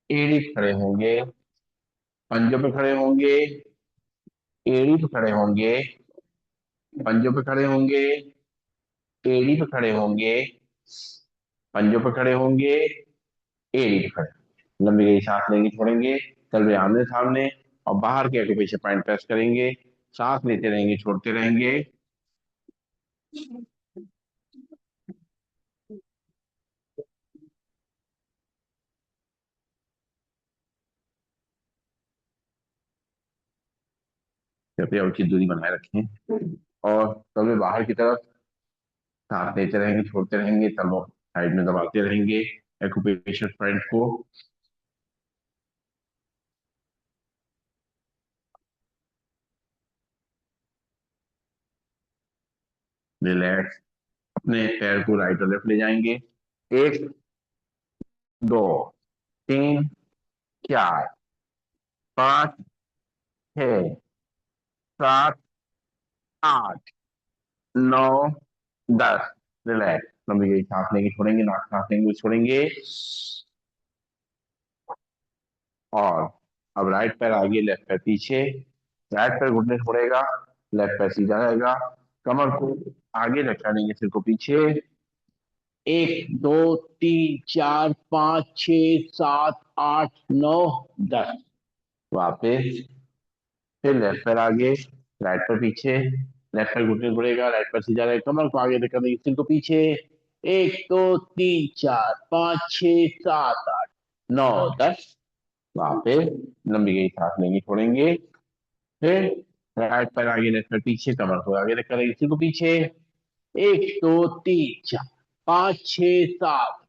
एड़ी पे खड़े होंगे, पंजों पे खड़े होंगे, एड़ी पे खड़े होंगे, पंजों पे खड़े होंगे, एड़ी पे खड़े होंगे, पंजों पे खड़े होंगे, एड़ी पे खड़े। लंबी गई सांस लेंगे, छोड़ेंगे, चल रहे आमने सामने, और बाहर के एक्यूप्रेशर पॉइंट प्रेस करेंगे, सांस लेते रहेंगे, छोड़ते रहेंगे। कृपया उचित दूरी बनाए रखें, और कभी बाहर की तरफ सांस लेते रहेंगे, छोड़ते रहेंगे, तलवा साइड में दबाते रहेंगे एक्यूपेशर पॉइंट को। रिलैक्स। अपने पैर को राइट और लेफ्ट ले जाएंगे। एक, दो, तीन, चार, पाँच, छः, सात, आठ, नौ, 10। रिलैक्स। लंबी गई सांस लेंगे, छोड़ेंगे, नाक सांस लेंगे, छोड़ेंगे। और अब राइट पैर आगे, लेफ्ट पैर पीछे। राइट पैर घुटने से मुड़ेगा, लेफ्ट पैर सीधा रहेगा। कमर को आगे लटकाएंगे, सिर को पीछे। एक, दो, तीन, चार, पाँच, छ, सात, आठ, नौ, 10। वापिस। फिर लेफ्ट पैर आगे, राइट पैर पीछे। लेफ्ट पैर घुटने से मुड़ेगा, राइट पैर सीधा रहेगा। कमर को आगे लटकाएंगे, सिर को पीछे। एक, दो, तीन, चार, पाँच, छ, सात, आठ, नौ, 10। वापिस। लंबी गई सांस लेंगे, छोड़ेंगे। फिर राइट पैर आगे, लेफ्ट पैर पीछे, कमर को आगे रखकर इसी को पीछे। एक, दो, तीन, चार, पाँच, छ, सात,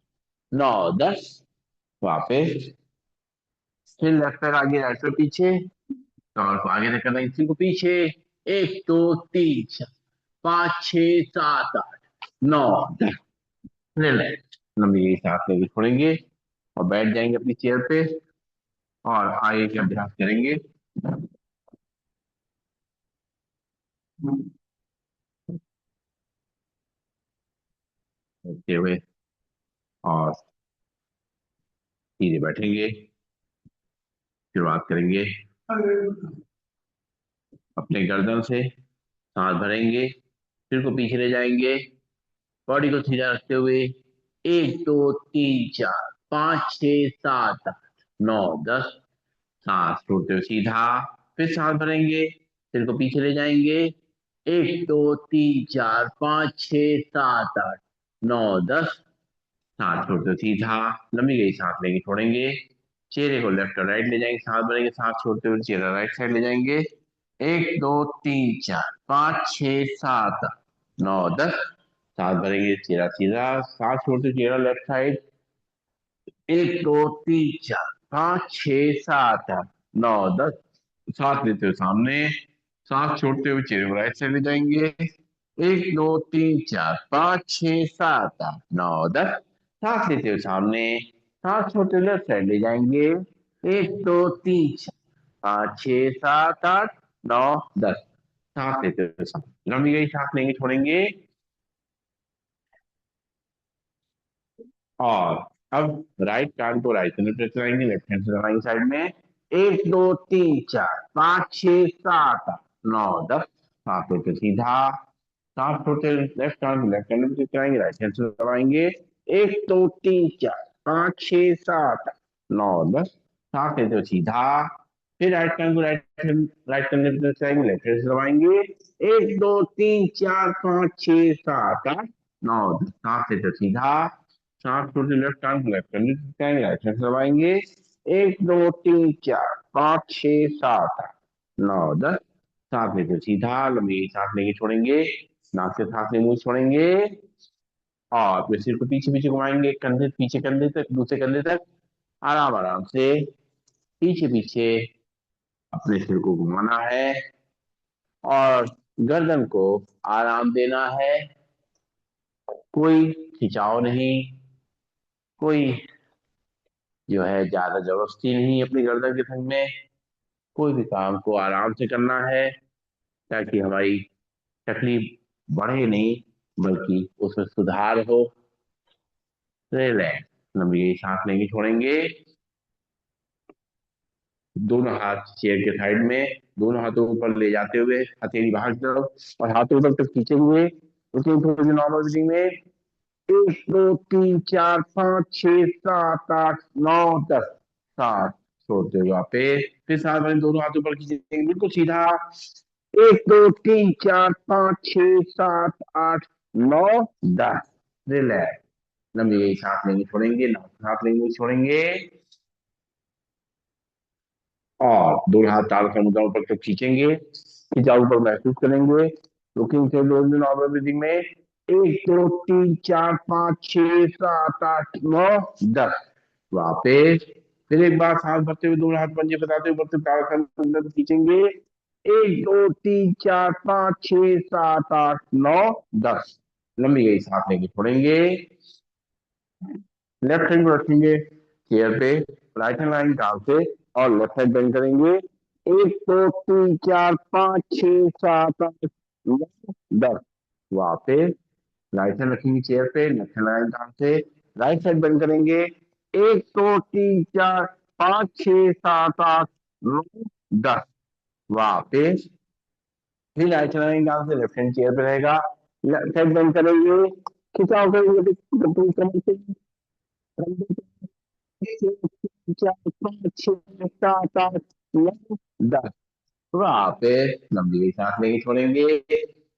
नौ, 10। वापिस। फिर लेफ्ट पैर आगे, राइट पैर पीछे, कमर को आगे रखकर इसी को पीछे। एक, दो, तीन, चार, पाँच, छ, सात, आठ, नौ, 10। रिलैक्स। लंबी गई सांस लेके छोड़ेंगे, और बैठ जाएंगे अपनी चेयर पे, और आगे के अभ्यास करेंगे। बैठते हुए, और सीधे बैठेंगे। शुरुआत करेंगे अपने गर्दन से। सांस भरेंगे, सिर को पीछे ले जाएंगे, बॉडी को सीधा रखते हुए। एक, दो, तीन, चार, पाँच, छ, सात, आठ, नौ, 10। सांस छोड़ते हुए सीधा। फिर सांस भरेंगे, सिर को पीछे ले जाएंगे। एक, दो, तीन, चार, पाँच, छ, सात, आठ, नौ, 10। सांस छोड़ते हुए सीधा। लंबी गई सांस लेंगे, छोड़ेंगे। चेहरे को लेफ्ट और राइट ले जाएंगे, सांस भरेंगे, सांस छोड़ते हुए चेहरा राइट साइड ले जाएंगे। एक, दो, तीन, चार, पाँच, छ, सात, आठ, नौ, 10। सांस भरेंगे, चेहरा सीधा, सांस छोड़ते हुए चेहरा लेफ्ट साइड। एक, दो, तीन, चार, पाँच, छ, सात, आठ, नौ, 10। सांस लेते हुए सामने, सांस छोड़ते हुए चेहरे को राइट साइड ले जाएंगे। एक, दो, तीन, चार, पाँच, छ, सात, आठ, नौ, 10। सांस लेते हुए सामने, सांस छोड़ते हुए लेफ्ट साइड ले जाएंगे। एक, दो, तीन, चार, पाँच, छ, सात, आठ, नौ, 10। सांस लेते हुए सामने, लंबी गई सांस लेंगे, छोड़ेंगे। और अब राइट कान को राइट हैंड पे चलाएंगे, लेफ्ट हैंड से दबाएंगे साइड में। एक, दो, तीन, चार, पाँच, छ, सात, आठ, नौ, 10। हाथ लेके सीधा, सांस छोड़ते लेफ्ट कान को लेफ्ट हैंड पे चलाएंगे, राइट हैंड से दबाएंगे। एक, दो, तीन, चार, पाँच, छ, सात, आठ, नौ, 10। सांस लेते हुए सीधा। फिर राइट कान को राइट कान पे चलाएंगे, लेफ्ट हैंड से दबाएंगे। एक, दो, तीन, चार, पाँच, छ, सात, आठ, नौ, 10। सांस लेते हुए सीधा। सांस छोड़ते लेफ्ट कान को लेफ्ट हैंड से चलाएंगे, राइट हैंड से दबाएंगे। एक, दो, तीन, चार, पाँच, छ, सात, आठ, नौ, 10। सांस लेते सीधा, लंबी सांस लेके छोड़ेंगे। नाक से सांस लेंगे, छोड़ेंगे। और फिर सिर को पीछे पीछे घुमाएंगे, कंधे पीछे, कंधे तक, दूसरे कंधे तक। आराम आराम से पीछे पीछे अपने सिर को घुमाना है, और गर्दन को आराम देना है। कोई खिंचाव नहीं, कोई जो है ज्यादा जबरदस्ती नहीं अपनी गर्दन के संग में। कोई भी काम को आराम से करना है, ताकि हमारी तकलीफ बढ़े नहीं, बल्कि उसमें सुधार हो। रिलैक्स। लंबी सांस लेंगे, छोड़ेंगे। दोनों हाथ चेयर के साइड में, दोनों हाथों को ऊपर ले जाते हुए हथेली बाहर की तरफ और हाथों ऊपर तक खींचे हुए, उसके थोड़ी सी नॉर्मल ब्रीदिंग में 1 2 3 4 5 6 7 8 9 10 सात, छोड़ते हुए वापस फिर साथ में दोनों हाथ ऊपर खींचेंगे बिल्कुल सीधा। 1 2 3 4 5 6 7 8 9 10, रिलैक्स। लंबी गई सांस लेंगे छोड़ेंगे, सांस लेंगे छोड़ेंगे, और दोनों हाथ ताल का मुद्रा ऊपर तक खींचेंगे, खिंचाव ऊपर महसूस करेंगे। लुकिंग से नॉर्मल ब्रीदिंग में 1 2 3 4 5 6 7 8 9 10, वापिस फिर एक बार सांस भरते हुए दोनों हाथ पंजे बताते हुए ऊपर तक ताल का मुद्रा खींचेंगे। 1 2 3 4 5 6 7 8 9 10, लंबी गई सांस लेके छोड़ेंगे। लेफ्ट हैंड को रखेंगे चेयर पे, राइट हैंड लाइन डाल से, और लेफ्ट हैंड बेंड करेंगे। 1 2 3 4 5 6 7 8 9 10, वापिस राइट हैंड रखेंगे चेयर पे, लेफ्ट हैंड लाइन डाल से, राइट साइड बेंड करेंगे। 1 2 3 4 5 6 7 8 9 10, वापिस फिर राइट हैंड लाइन डाल से, लेफ्ट हैंड चेयर पे रहेगा, लेफ्ट साइड बेंड करेंगे, खिंचाव करेंगे कमर से, 1 2 3 4 5 6 7 8 9 10, वहां पे लंबी गई सांस लेंगे छोड़ेंगे।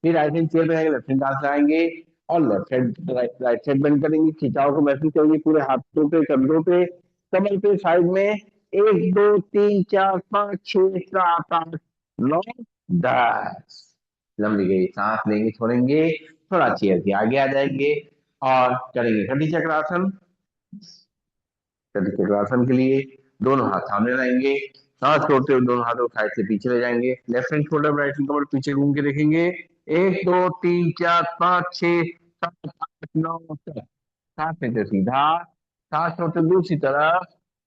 फिर राइट हैंड चेयर पे रहेंगे, लेफ्ट हैंड सांस लाएंगे और left hand right side bend करेंगे, खिंचाव को महसूस करेंगे पूरे हाथों पे, कंधों पे, कमर पे, साइड में। 1 2 3 4 5 6 7 8 9 10, लंबी गई सांस लेंगे छोड़ेंगे, थोड़ा चेयर के आगे आ जाएंगे और करेंगे कटी चक्रासन। कटी चक्रासन के लिए दोनों हाथ सामने लाएंगे, सांस छोड़ते हुए दोनों हाथों को साइड से पीछे ले जाएंगे, left hand shoulder right hand कमर पीछे घूम के देखेंगे। 1 2 3 4 5 6 7 8 9 10, सांस लेते सीधा, सांस छोड़ते दूसरी तरफ।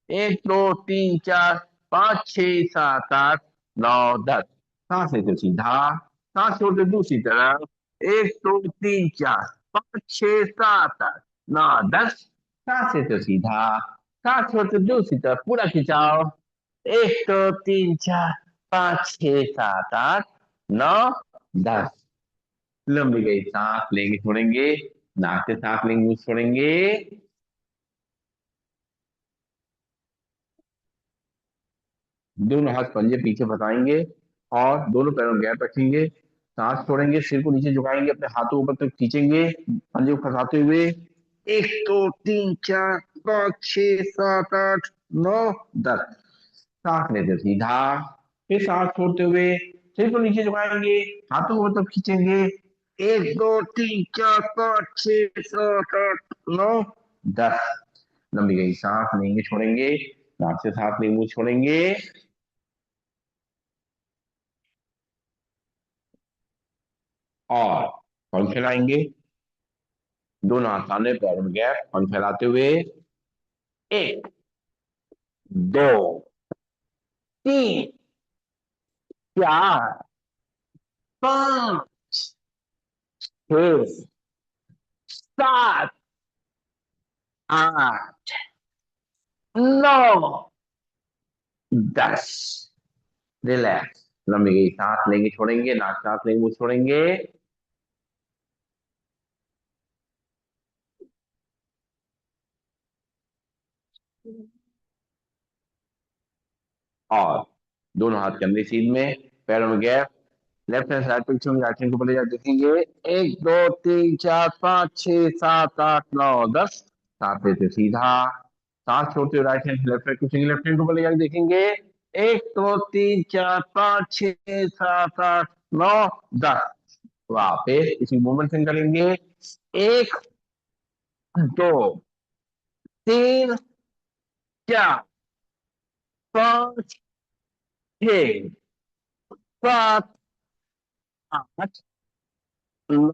1 2 3 4 5 6 7 8 9 10, सांस लेते सीधा, सांस छोड़ते दूसरी तरफ। 1 2 3 4 5 6 7 8 9 10, सांस लेते सीधा, सांस छोड़ते दूसरी तरफ, पूरा खिंचाव। 1 2 3 4 5 6 7 8 9 10, लंबी गई सांस लेंगे छोड़ेंगे, नाक से सांस लेंगे मुंह से छोड़ेंगे। दोनों हाथ पंजे पीछे फंसाएंगे और दोनों पैरों में गैप रखेंगे, सांस छोड़ेंगे, सिर को नीचे झुकाएंगे, अपने हाथों ऊपर तक खींचेंगे पंजे को फंसाते हुए। 1 2 3 4 5 6 7 8 9 10, सांस लेते सीधा, फिर सांस छोड़ते हुए सिर को नीचे झुकाएंगे, हाथों को तब खींचेंगे। 1 2 3 4 5 6 7 8 9 10, लंबी गई सांस लेंगे छोड़ेंगे, नाक से सांस लेंगे मुंह छोड़ेंगे। और पंख फैलाएंगे, दोनों हाथ सामने, पैरों में गैप, पंख फैलाते हुए। 1 2 3 4 5 6 7 8 9 10, रिलैक्स। लंबी गई सांस लेंगे छोड़ेंगे, नाक सांस लेंगे मुंह छोड़ेंगे। और दोनों हाथ कंधे सीध में, पैरों में गैप, लेफ्ट हैंड साइड पे छूंगे, राइट हैंड को ऊपर ले जाके देखेंगे। 1 2 3 4 5 6 7 8 9 10, सांस लेते सीधा, सांस छोड़ते हुए राइट हैंड लेफ्ट हैंड पूछेंगे, लेफ्ट हैंड को ऊपर ले जाके देखेंगे। 1 2 3 4 5 6 7 8 9 10, वापिस इसी मूवमेंट से करेंगे। 1 2 3 4 5 6 7 8 9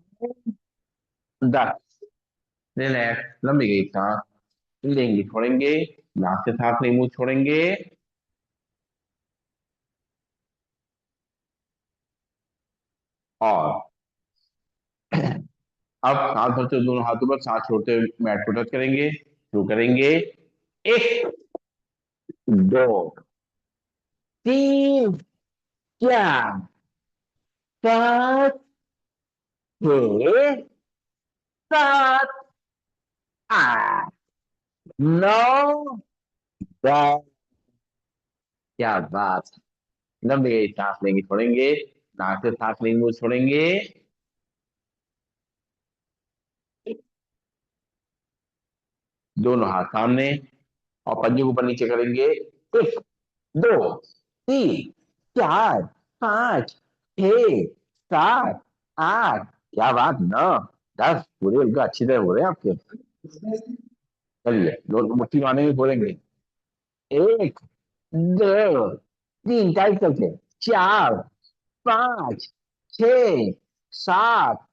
10, रिलैक्स। लंबी गई सांस लेंगे छोड़ेंगे, नाक से सांस लेंगे मुंह छोड़ेंगे। और अब सांस भरते हुए दोनों हाथों पर, सांस छोड़ते हुए मैट को टच करेंगे, शुरू करेंगे। 1 2 तीन, चार, पाँच, छः, सात, आठ, नौ, दस। क्या बात। लंबे सांस लेंगे छोड़ेंगे, नाक से सांस लेंगे छोड़ेंगे। दोनों हाथ सामने और पंजे को ऊपर नीचे करेंगे। एक, दो, तीन, चार, पाँच, छः, सात, आठ। क्या बात, नौ, दस। पूरे उनका अच्छी तरह हो रहे हैं आपके। चलिए दोनों मुट्ठी मारेंगे बोलेंगे। एक, दो, तीन, टाइट करके। चार, पाँच, छ, सात,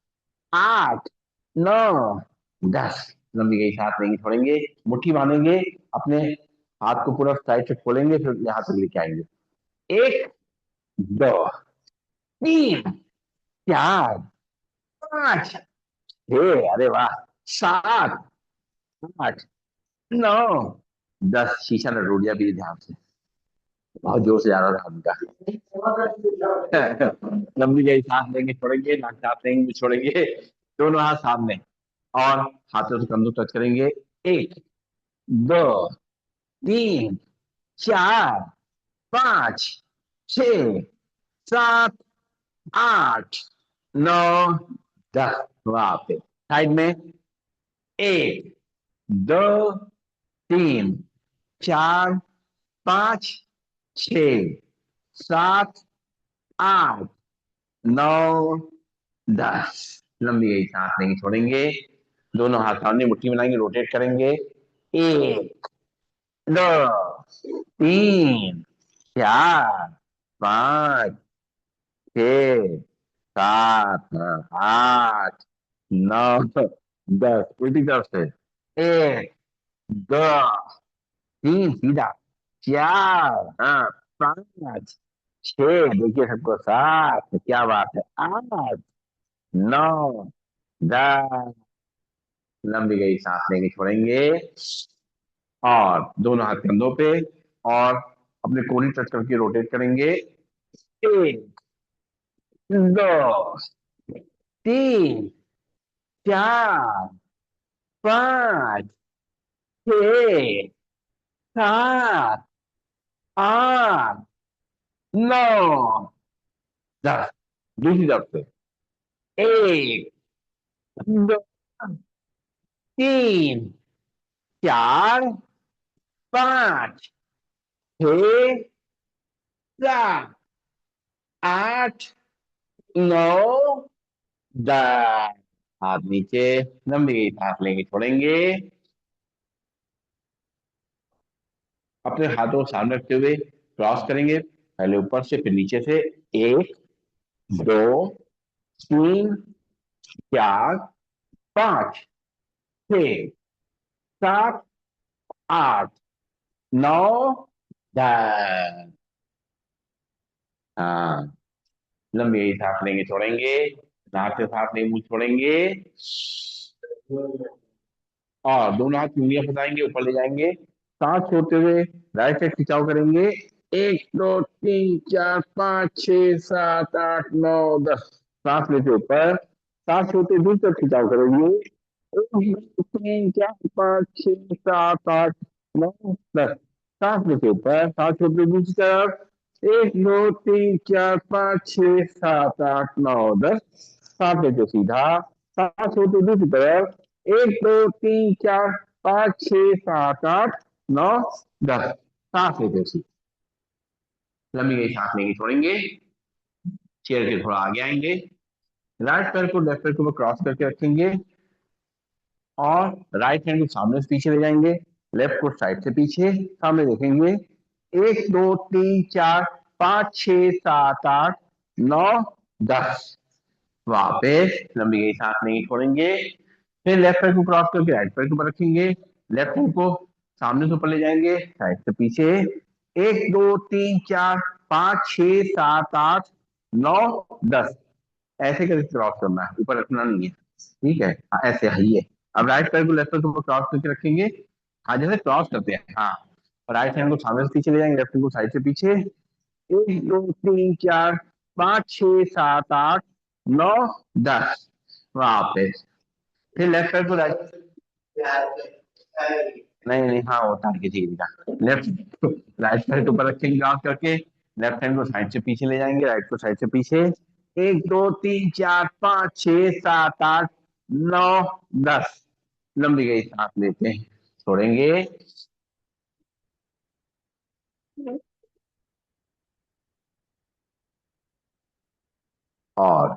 आठ, नौ, दस। लंबी गई सांस लेंगे छोड़ेंगे, मुट्ठी बांधेंगे। अपने हाथ को पूरा साइड से खोलेंगे, फिर यहाँ तक लेके आएंगे। एक, दो, तीन, चार, पाँच, छः, अरे वाह, सात, आठ, नौ, दस। शीशा न टूट जाए भी ध्यान से, बहुत जोर से जा रहा था उनका। लंबी गई सांस लेंगे छोड़ेंगे, नाक सांस लेंगे छोड़ेंगे। दोनों हाथ सामने और हाथों से कंधों टच करेंगे। एक, दो, तीन, चार, पाँच, छ, सात, आठ, नौ, दस। वहां पे साइड में। एक, दो, तीन, चार, पाँच, छ, सात, आठ, नौ, दस। लंबी गई सांस लेंगे छोड़ेंगे। दोनों हाथ सामने मुट्ठी बनाएंगे, रोटेट करेंगे। एक, दो, तीन, चार, पाँच, छः, सात, आठ, नौ, दस। उल्टी तरफ से। एक, दो, तीन, सीधा। चार, हाँ, पाँच, छः, देखिए सबको। सात, क्या बात है। आठ, नौ, दस। लंबी गई सांस लेंगे छोड़ेंगे और दोनों हाथ कंधों पे और अपने कोहनी टच करके रोटेट करेंगे। एक, दो, तीन, चार, पाँच, छः, सात, आठ, नौ, दस। दूसरी तरफ से। एक, दो, तीन, चार, पाँच, छः, सात, आठ, नौ, दस। हाथ नीचे। लंबी सांस लेंगे छोड़ेंगे। अपने हाथों को सामने रखते हुए क्रॉस करेंगे, पहले ऊपर से फिर नीचे से। एक, दो, तीन, चार, पाँच, छ, सात, आठ, नौ, दस। हाँ। लंबी सांस लेंगे छोड़ेंगे, नाक से सांस लेंगे मुंह छोड़ेंगे और दोनों हाथ की उंगलियां फंसाएंगे, ऊपर ले जाएंगे। सांस छोड़ते हुए राइट साइड खिंचाव करेंगे। एक, दो, तीन, चार, पाँच, छः, सात, आठ, नौ, दस। सांस लेते ऊपर, सांस छोड़ते दूसरी तरफ खिंचाव करेंगे। एक, दो, तीन, चार, पाँच, छः, सात, आठ, नौ, दस। सांस लेते ऊपर, सांस छोड़ते दूसरी तरफ। एक, दो, तीन, चार, पाँच, छः, सात, आठ, नौ, दस। सांस लेते सीधा, सांस छोड़ते दूसरी तरफ। एक, दो, तीन, चार, पाँच, छः, सात, आठ, नौ, दस। सांस लेते उसी। लंबी गई सांस लेंगे छोड़ेंगे। चेयर के थोड़ा आगे आएंगे। राइट पैर को लेफ्ट पैर के ऊपर क्रॉस करके रखेंगे और राइट हैंड को सामने से पीछे ले जाएंगे। लेफ्ट को साइड से पीछे सामने देखेंगे। एक, दो, तीन, चार, पाँच, छः, सात, आठ, नौ, दस। वहां पे लंबी गई सांस नहीं छोड़ेंगे। फिर लेफ्ट पैर को क्रॉस करके राइट पैर के ऊपर रखेंगे। लेफ्ट हैंड को सामने से ऊपर ले जाएंगे, साइड से पीछे। एक, दो, तीन, चार, पाँच, छः, सात, आठ, नौ, दस। ऐसे करके क्रॉस करना है, ऊपर रखना नहीं है। ठीक है, हाँ, ऐसे है। अब राइट पैर को लेफ्ट पैर के ऊपर क्रॉस करके रखेंगे। हाँ, जैसे क्रॉस करते हैं, हाँ। राइट हैंड को सामने से पीछे ले जाएंगे, लेफ्ट हैंड को साइड से पीछे। एक दो तीन चार पाँच छह सात आठ नौ दस। वापस फिर लेफ्ट पैर को राइट। नहीं नहीं, हाँ वो तार के ठीक है। लेफ्ट राइट पैर के ऊपर रखेंगे ग्राउंड करके, लेफ्ट हैंड को साइड से पीछे ले जाएंगे, राइट को साइड से पीछे। एक दो तीन चार पाँच छह सात आठ नौ दस। लंबी गई सांस लेते हैं, छोड़ेंगे। और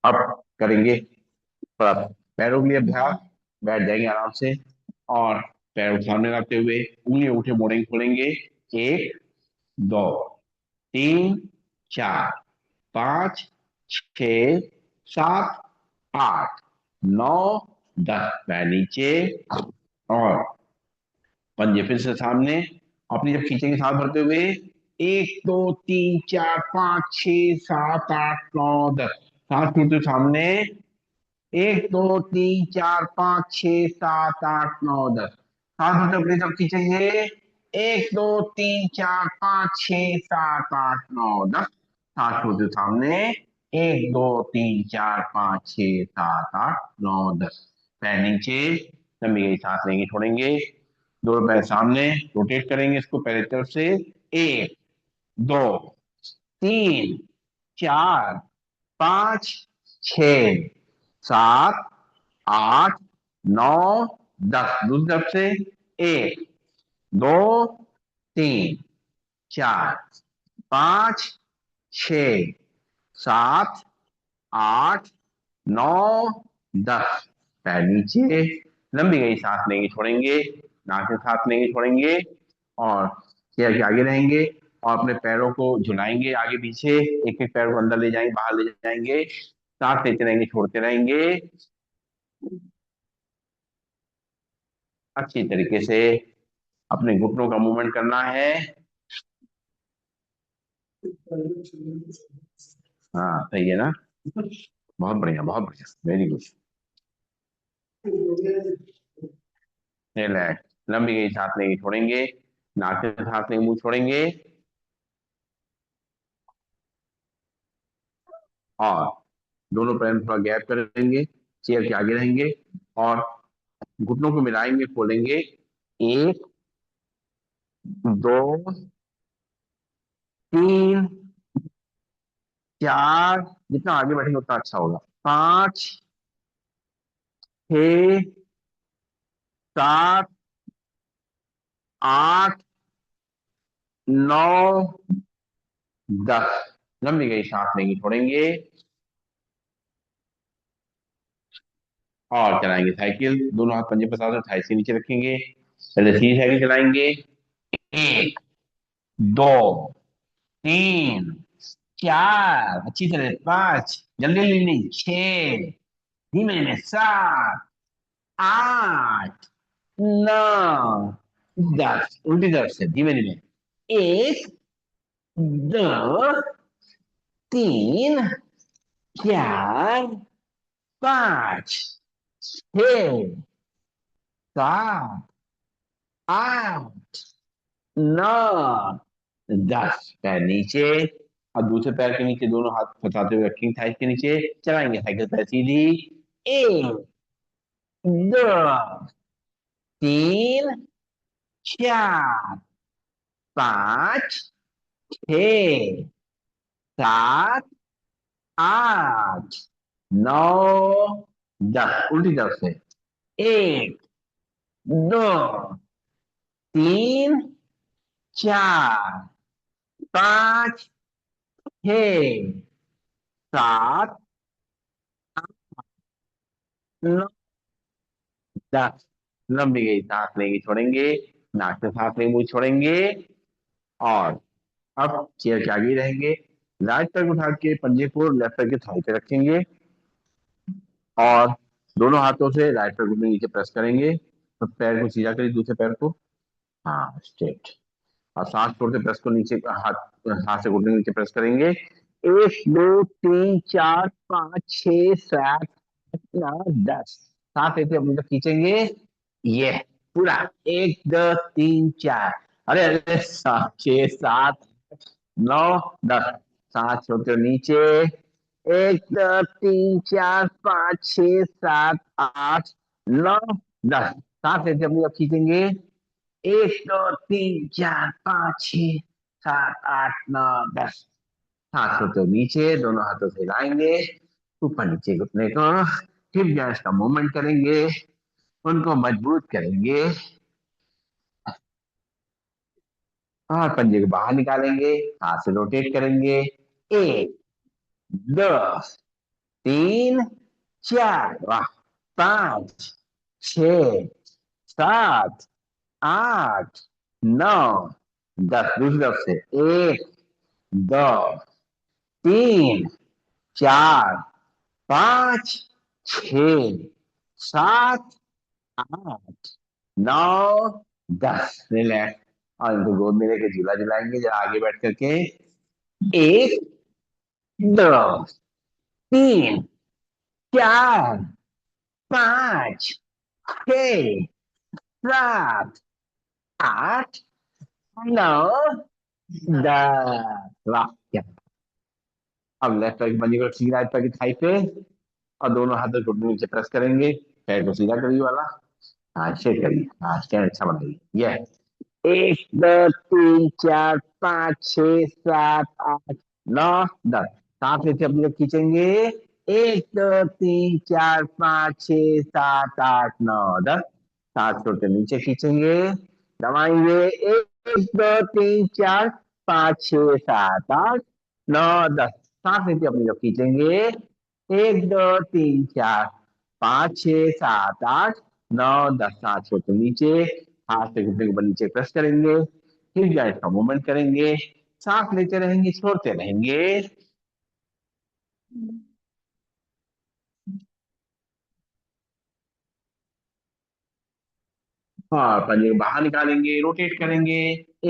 अब करेंगे थोड़ा पैरों के लिए अभ्यास। बैठ जाएंगे आराम से और पैर को सामने रखते हुए उंगली उठे मोड़ेंगे खोलेंगे। एक दो तीन चार पाँच छ सात आठ नौ दस। पैर नीचे और पंजे फिर से सामने। अपनी जब खींचेंगे सांस भरते हुए, एक दो तीन चार पाँच छह सात आठ नौ दस। सांस छोड़ते हुए सामने, एक दो तीन चार पाँच छह सात आठ नौ दस। सांस भरते हुए अपनी जब खींचेंगे, एक दो तीन चार पाँच छह सात आठ नौ दस। सांस छोड़ते हुए सामने, एक दो तीन चार पाँच छह सात आठ नौ दस। पैर नीचे, लंबी गई सांस लेंगे छोड़ेंगे। दोनों पैर सामने रोटेट करेंगे इसको पैर की तरफ से। एक दो तीन चार पाँच छ सात आठ नौ दस। दूसरी तरफ से, एक दो तीन चार पाँच छ सात आठ नौ दस। पैर नीचे, लंबी गई सांस लेंगे छोड़ेंगे, नाक से सांस लेंगे छोड़ेंगे और चेयर के आगे रहेंगे और अपने पैरों को झुलाएंगे आगे पीछे। एक एक पैर को अंदर ले जाएंगे बाहर ले जाएंगे, सांस लेते रहेंगे छोड़ते रहेंगे अच्छी तरीके से। अपने घुटनों का मूवमेंट करना है। हाँ सही है ना, बहुत बढ़िया बहुत बढ़िया, वेरी गुड। रिलैक्स, लंबी गई सांस लेंगे छोड़ेंगे, नाक से सांस लेंगे मुंह छोड़ेंगे और दोनों पैर में थोड़ा गैप करेंगे, चेयर के आगे रहेंगे और घुटनों को मिलाएंगे खोलेंगे। एक दो तीन चार, जितना आगे बैठेंगे उतना अच्छा होगा। पाँच छ सात आठ नौ दस। लंबी गई सांस लेंगे छोड़ेंगे और चलाएंगे साइकिल। दोनों हाथ पंजे पर साथ थाई से नीचे रखेंगे, पहले सीधी साइकिल चलाएंगे। एक दो तीन चार, अच्छी तरह पांच, जल्दी जल्दी नहीं, छह, धीमे में सात आठ नौ दस। उल्टी तरफ से धीमे धीमे, एक दो तीन चार पाँच छ सात आठ नौ दस। पैर नीचे और दूसरे पैर के नीचे दोनों हाथ फंसाते हुए रखेंगे थाई के नीचे। चलाएंगे साइकिल पैर सीधी। एक दो तीन चार पाँच छ सात आठ नौ दस। उल्टी तरफ से, एक दो तीन चार पाँच छ सात नौ दस। लंबी गई सांस लेंगे छोड़ेंगे, नाक से सांस लेंगे मुंह छोड़ेंगे और अब चेयर के आगे ही रहेंगे। राइट पैर उठा के पंजे को लेफ्ट पैर के थाई पे रखेंगे और दोनों हाथों से राइट पैर घुटने नीचे प्रेस करेंगे। तो पैर को सीधा करिए दूसरे पैर को, हाँ स्ट्रेट। और सांस छोड़ते प्रेस को नीचे, हाथ हाथ से घुटने नीचे प्रेस करेंगे। एक दो तीन चार पाँच छ सात आठ नौ दस। सांस लेते अपनी तरफ खींचेंगे, ये पूरा। एक दो तीन चार, अरे अरे सात छ सात 9 10, सांस छोड़ते हो नीचे। 1 2 3 4 5 6 7 8 9 10, सांस लेते अपनी अब खींचेंगे। 1 2 3 4 5 6 7 8 9 10, सांस छोड़ते हो नीचे, दोनों हाथों से हिलाएंगे ऊपर नीचे घुटने को। हिप जॉइंट्स का मूवमेंट करेंगे, उनको मजबूत करेंगे और पंजे को बाहर निकालेंगे, हाथ से रोटेट करेंगे। 1 2 3 4, वाह, 5 6 7 8 9 10, दूसरी तरफ से। 1 2 3 4 5 6 7 8 9 10, रिलैक्स। और इनको गोद में लेके झूला झुलाएंगे जरा आगे बैठ करके। 1 2 3 4 5 6 7 8 9 10, वाह क्या। अब लेफ्ट पैर की पंजे को सीधा राइट पैर की थाई पे, और दोनों हाथों को घुटने नीचे प्रेस करेंगे। पैर को सीधा करिए वाला। हाँ स्ट्रेट करिए, हाँ स्टैंड अच्छा बनाइए। यह 1 2 3 4 5 6 7 8 9 10, सांस लेते अपनी तरफ खींचेंगे। 1 2 3 4 5 6 7 8 9 10, सांस छोड़ते नीचे खींचेंगे, दबाएंगे। 1 2 3 4 5 6 7 8 9 10, सांस लेते अपनी तरफ खींचेंगे। 1 2 3 4 5 6 7 8 9 10, सांस छोड़ते नीचे, हाथ से घुटने के ऊपर नीचे प्रेस करेंगे। हिप जॉइंट का मूवमेंट करेंगे, सांस लेते रहेंगे, छोड़ते रहेंगे। और पंजे को बाहर निकालेंगे, रोटेट करेंगे।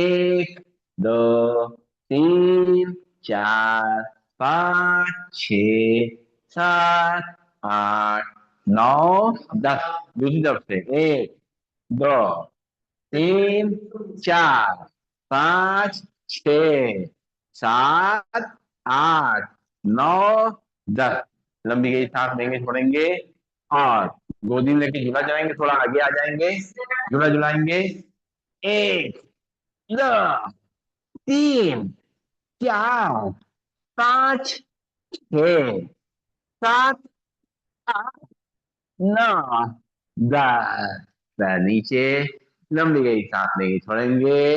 1 2 3 4 5 6 7 8 9 10, दूसरी तरफ से। 1 2 3 4 5 6 7 8 9 10, लंबी गई सांस लेंगे, छोड़ेंगे और गोदी में लेके झूला चलाएंगे, थोड़ा आगे आ जाएंगे, झूला झुलाएंगे। 1 2 3 4 5 6 7 8 9 10, पैर नीचे, लंबी गई सांस लेंगे, छोड़ेंगे,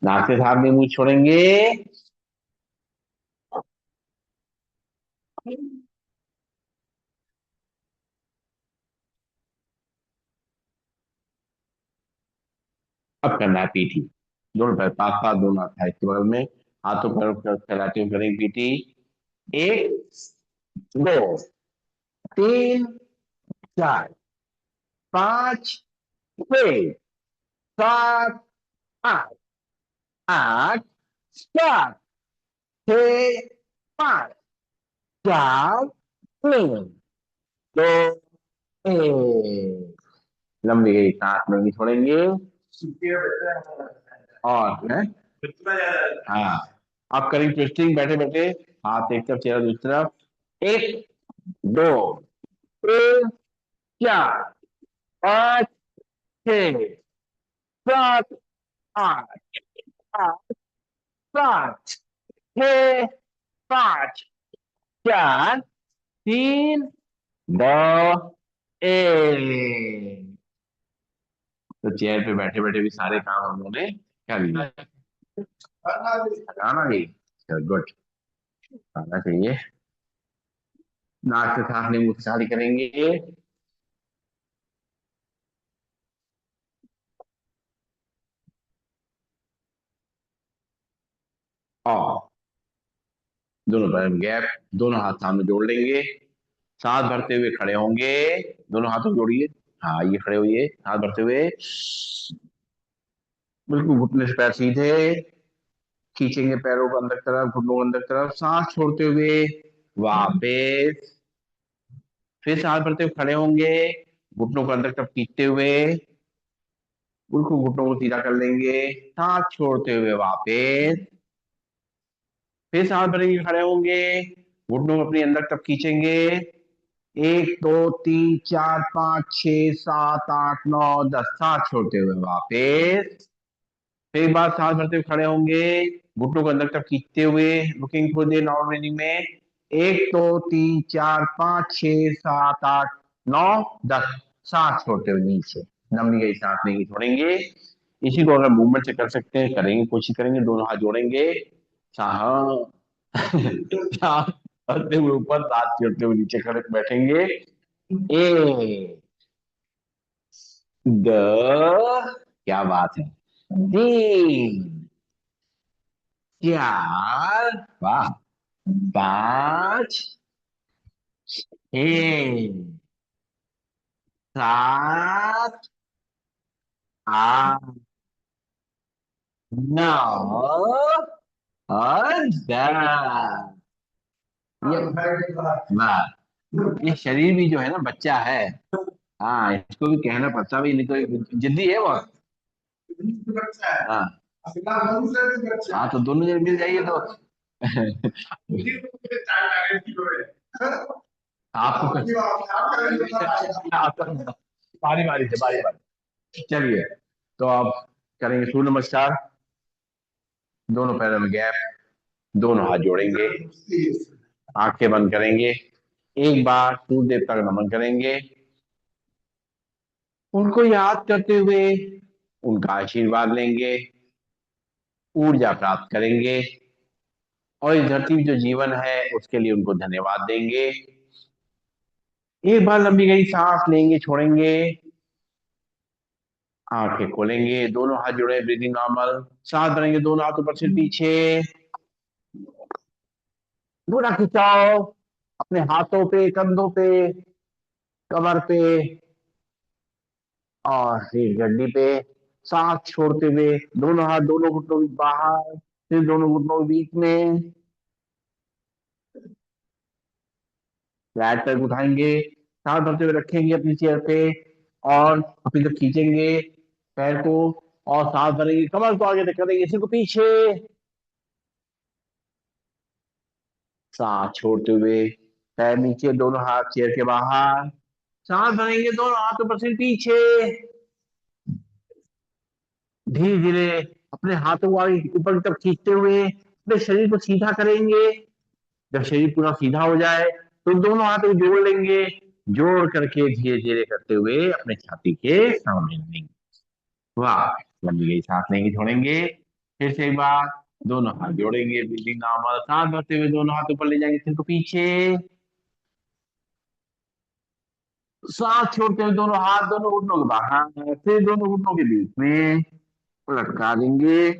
नाक से सांस लेंगे, मुंह छोड़ेंगे। अब करना है पीटी, दोनों पैर पास पास, दोनों हाथ थाई के बगल में, हाथों पैरों को फैलाते हुए करेंगे पीटी। 1 2 3 4 5 6 7 8 9 10, लंबी गई सांस लेंगे, छोड़ेंगे और है। हाँ, आप करेंगे ट्विस्टिंग बैठे बैठे, हाथ एक तरफ चेहरा दूसरी तरफ। 1 2 3 4 5 6 7 8 9 10, तो चेयर पे बैठे बैठे भी सारे काम हम लोगों ने कर लिए। खाना भी, गुड, खाना चाहिए। नाक से सांस लेंगे, मुंह से खाली करेंगे और दोनों पैर में गैप, दोनों हाथ सामने जोड़ लेंगे, सांस भरते हुए खड़े होंगे, दोनों हाथों को जोड़िए। हाँ ये खड़े हुए, हाथ भरते हुए, बिल्कुल घुटने से पैर सीधे, खींचेंगे पैरों को अंदर की तरफ, घुटनों को अंदर की तरफ, सांस छोड़ते हुए वापस, फिर सांस भरते हुए खड़े होंगे, घुटनों को अंदर की तरफ खींचते हुए, बिल्कुल घुटनों को सीधा कर लेंगे, सांस छोड़ते हुए वापस, फिर सांस भरेंगे, खड़े होंगे, घुटनों को अपने अंदर तक खींचेंगे। 1 2 3 4 5 6 7 8 9 10, सांस छोड़ते हुए वापस। फिर एक बार सांस भरते हुए खड़े होंगे, घुटनों को अंदर तक खींचते हुए, रुकिंग फॉर द नॉर्मल ब्रीदिंग में। 1 2 3 4 5 6 7 8 9 10, सांस छोड़ते हुए नीचे। लंबी गई सांस लेंगे, छोड़ेंगे। इसी को अगर मूवमेंट से कर सकते हैं, करेंगे, कोशिश करेंगे। दोनों हाथ जोड़ेंगे, सांस सांस भरते हुए ऊपर, सांस छोड़ते हुए नीचे, खड़े बैठेंगे। 1 2, क्या बात है, 3 4, वाह, 5 6 7 8 9 और 10। ये शरीर भी जो है ना, बच्चा है। हाँ, इसको भी कहना पड़ता भी, नहीं तो ये जिद्दी है बहुत। हाँ। हाँ, तो दोनों जन मिल जाइए तो आपको बारी बारी से, बारी बारी। चलिए, तो आप करेंगे सूर्य नमस्कार। दोनों पैरों में गैप, दोनों हाथ जोड़ेंगे, आंखें बंद करेंगे। एक बार सूर्य देवता का नमन करेंगे, उनको याद करते हुए उनका आशीर्वाद लेंगे, ऊर्जा प्राप्त करेंगे, और इस धरती में जो जीवन है उसके लिए उनको धन्यवाद देंगे। एक बार लंबी गई सांस लेंगे, छोड़ेंगे, आंखें खोलेंगे, दोनों हाथ जोड़े, ब्रीदिंग नॉर्मल। सांस भरेंगे, दोनों हाथ ऊपर, सिर पीछे, पूरा खिंचाव अपने हाथों पे, कंधों पे, कमर पे और रीढ़ की हड्डी पे। सांस छोड़ते हुए दोनों हाथ दोनों घुटनों के बाहर, फिर दोनों घुटनों के बीच में, राइट पैर को उठाएंगे, सांस भरते हुए रखेंगे अपनी चेयर पे, और अपनी तरफ खींचेंगे पैर को, और सांस भरेंगे, कमर को आगे तक करेंगे, सिर को पीछे, सांस छोड़ते हुए पैर नीचे, दोनों हाथ चेयर के बाहर, सांस भरेंगे, दोनों हाथ ऊपर, सिर पीछे, धीरे धीरे अपने हाथों को आगे ऊपर की तरफ खींचते हुए अपने शरीर को सीधा करेंगे। जब शरीर पूरा सीधा हो जाए तो दोनों हाथों को जोड़ लेंगे, जोड़ करके धीरे धीरे करते हुए अपने छाती के सामने लेंगे। वाह, लंबी गई सांस लेंगे, छोड़ेंगे। फिर से एक बार दोनों हाथ जोड़ेंगे, ब्रीदिंग नॉर्मल, सांस भरते हुए दोनों हाथ ऊपर ले जाएंगे, सिर को पीछे, सांस छोड़ते हुए दोनों हाथ दोनों घुटनों के बाहर, फिर दोनों घुटनों के बीच में लटका देंगे।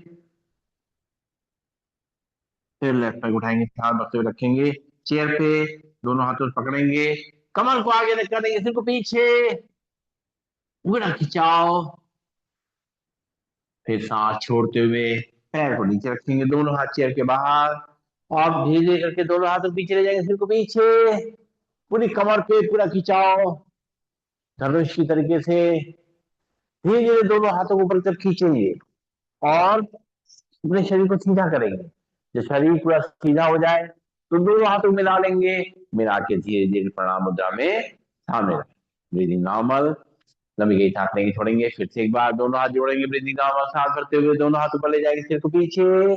फिर लेफ्ट पैर उठाएंगे, हाथ भरते हुए रखेंगे चेयर पे, दोनों हाथों से पकड़ेंगे, कमर को आगे लटका देंगे, सिर को पीछे, पूरा खिंचाव। फिर सांस छोड़ते हुए पैर को नीचे रखेंगे, दोनों हाथ चेयर के बाहर, और धीरे धीरे करके दोनों हाथों पीछे ले जाएंगे, सिर को पीछे, पूरी कमर पे पूरा खिंचाव, धनुष की तरीके से। धीरे धीरे दोनों हाथों को ऊपर की तरफ खींचेंगे, और अपने शरीर को सीधा करेंगे। जब शरीर पूरा सीधा हो जाए तो दोनों हाथों को मिला लेंगे, मिला के धीरे धीरे प्रणाम मुद्रा में सामने रखें, ब्रीदिंग नॉर्मल। लंबी गई सांस लेंगे, छोड़ेंगे, फिर से एक बार दोनों हाथ जोड़ेंगे, ब्रीदिंग नॉर्मल, सांस भरते हुए दोनों हाथ ऊपर ले जाएंगे, सिर को पीछे,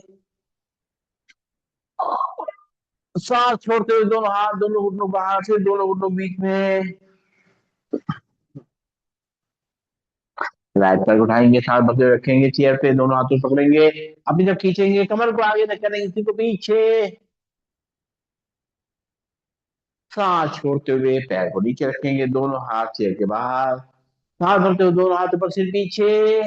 सांस छोड़ते हुए दोनों हाथ दोनों घुटनों बाहर, फिर दोनों घुटनों के बीच में, राइट पैर उठाएंगे, सांस भरते हुए रखेंगे चेयर पे, दोनों हाथों से पकड़ेंगे, अपनी जब खींचेंगे, कमर को आगे तक करेंगे, सिर को पीछे, सांस छोड़ते हुए पैर को नीचे रखेंगे, दोनों हाथ चेयर के बाहर, सांस भरते हुए दोनों हाथ ऊपर, सिर पीछे,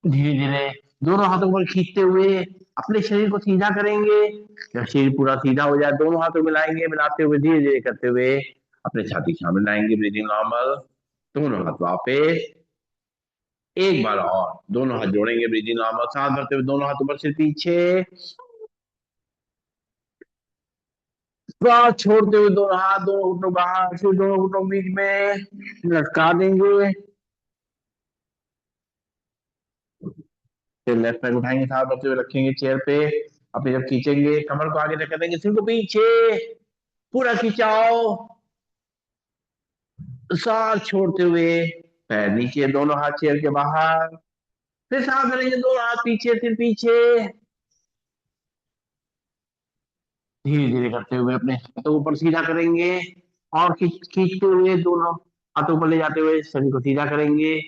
धीरे धीरे दोनों हाथों को खींचते हुए अपने शरीर को सीधा करेंगे। जब शरीर पूरा सीधा हो जाए दोनों हाथों को मिलाएंगे, मिलाते हुए धीरे धीरे करते हुए अपने छाती के सामने लाएंगे, ब्रीदिंग नॉर्मल, दोनों हाथ वापस। एक बार और दोनों हाथ जोड़ेंगे, ब्रीदिंग नॉर्मल, सांस भरते हुए दोनों हाथ ऊपर, सिर पीछे, सांस छोड़ते हुए दोनों हाथ दोनों घुटनों बाहर, फिर दोनों घुटनों के बीच में लटका देंगे। फिर लेफ्ट पैर उठाएंगे, साथ होते हुए रखेंगे चेयर पे। अपनी जब खींचेंगे कमर को आगे रख देंगे, सिर को पीछे पूरा खिंचाओ, सांस छोड़ते हुए पैर नीचे, दोनों हाथ चेयर के बाहर। फिर सांस भरेंगे, दोनों हाथ पीछे, सिर पीछे। धीरे धीरे करते हुए अपने हाथों ऊपर सीधा करेंगे, और खींचते हुए दोनों हाथों ऊपर ले जाते हुए शरीर को सीधा करेंगे,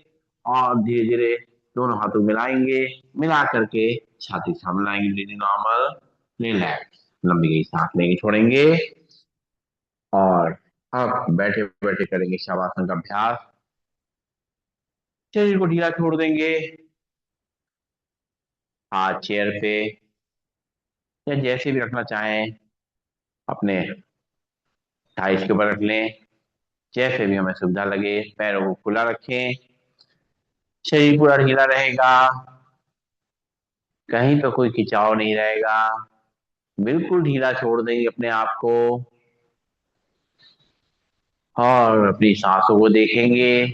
और धीरे धीरे दोनों हाथों मिलाएंगे। मिला करके छाती सामने लाएंगे, धीरे नॉर्मल रिलैक्स। लंबी गई सांस लेंगे, छोड़ेंगे, और अब बैठे बैठे करेंगे शवासन का अभ्यास। शरीर को ढीला छोड़ देंगे, हाथ चेयर पे या जैसे भी रखना चाहें अपने थाइस के ऊपर रख लें, जैसे भी हमें सुविधा लगे। पैरों को खुला रखें, शरीर पूरा ढीला रहेगा, कहीं तो कोई खिंचाव नहीं रहेगा। बिल्कुल ढीला छोड़ देंगे अपने आप को, और अपनी सांसों को देखेंगे।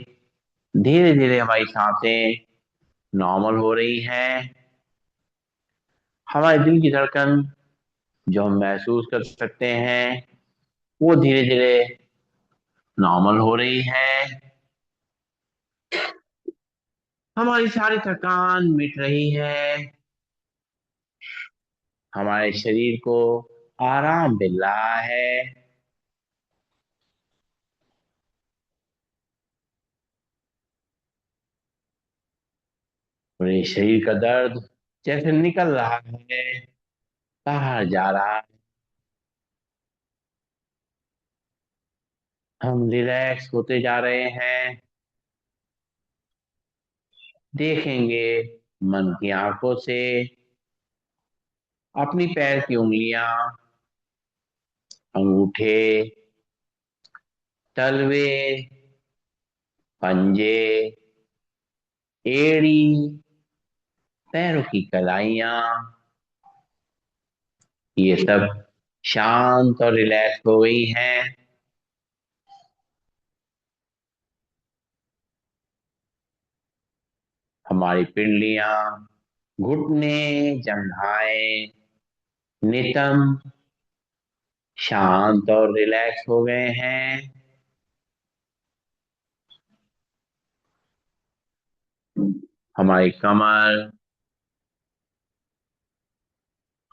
धीरे धीरे हमारी सांसें नॉर्मल हो रही हैं। हमारे दिल की धड़कन जो हम महसूस कर सकते हैं, वो धीरे धीरे नॉर्मल हो रही है। हमारी सारी थकान मिट रही है, हमारे शरीर को आराम मिल रहा है। पूरे शरीर का दर्द जैसे निकल रहा है, बाहर जा रहा है। हम रिलैक्स होते जा रहे हैं। देखेंगे मन की आंखों से अपनी पैर की उंगलियां, अंगूठे, तलवे, पंजे, एड़ी, पैरों की कलाइयां, ये सब शांत और रिलैक्स हो गई हैं। हमारी पिंडलियां, घुटने, जंघाएं, नितंब शांत और रिलैक्स हो गए हैं। हमारी कमर,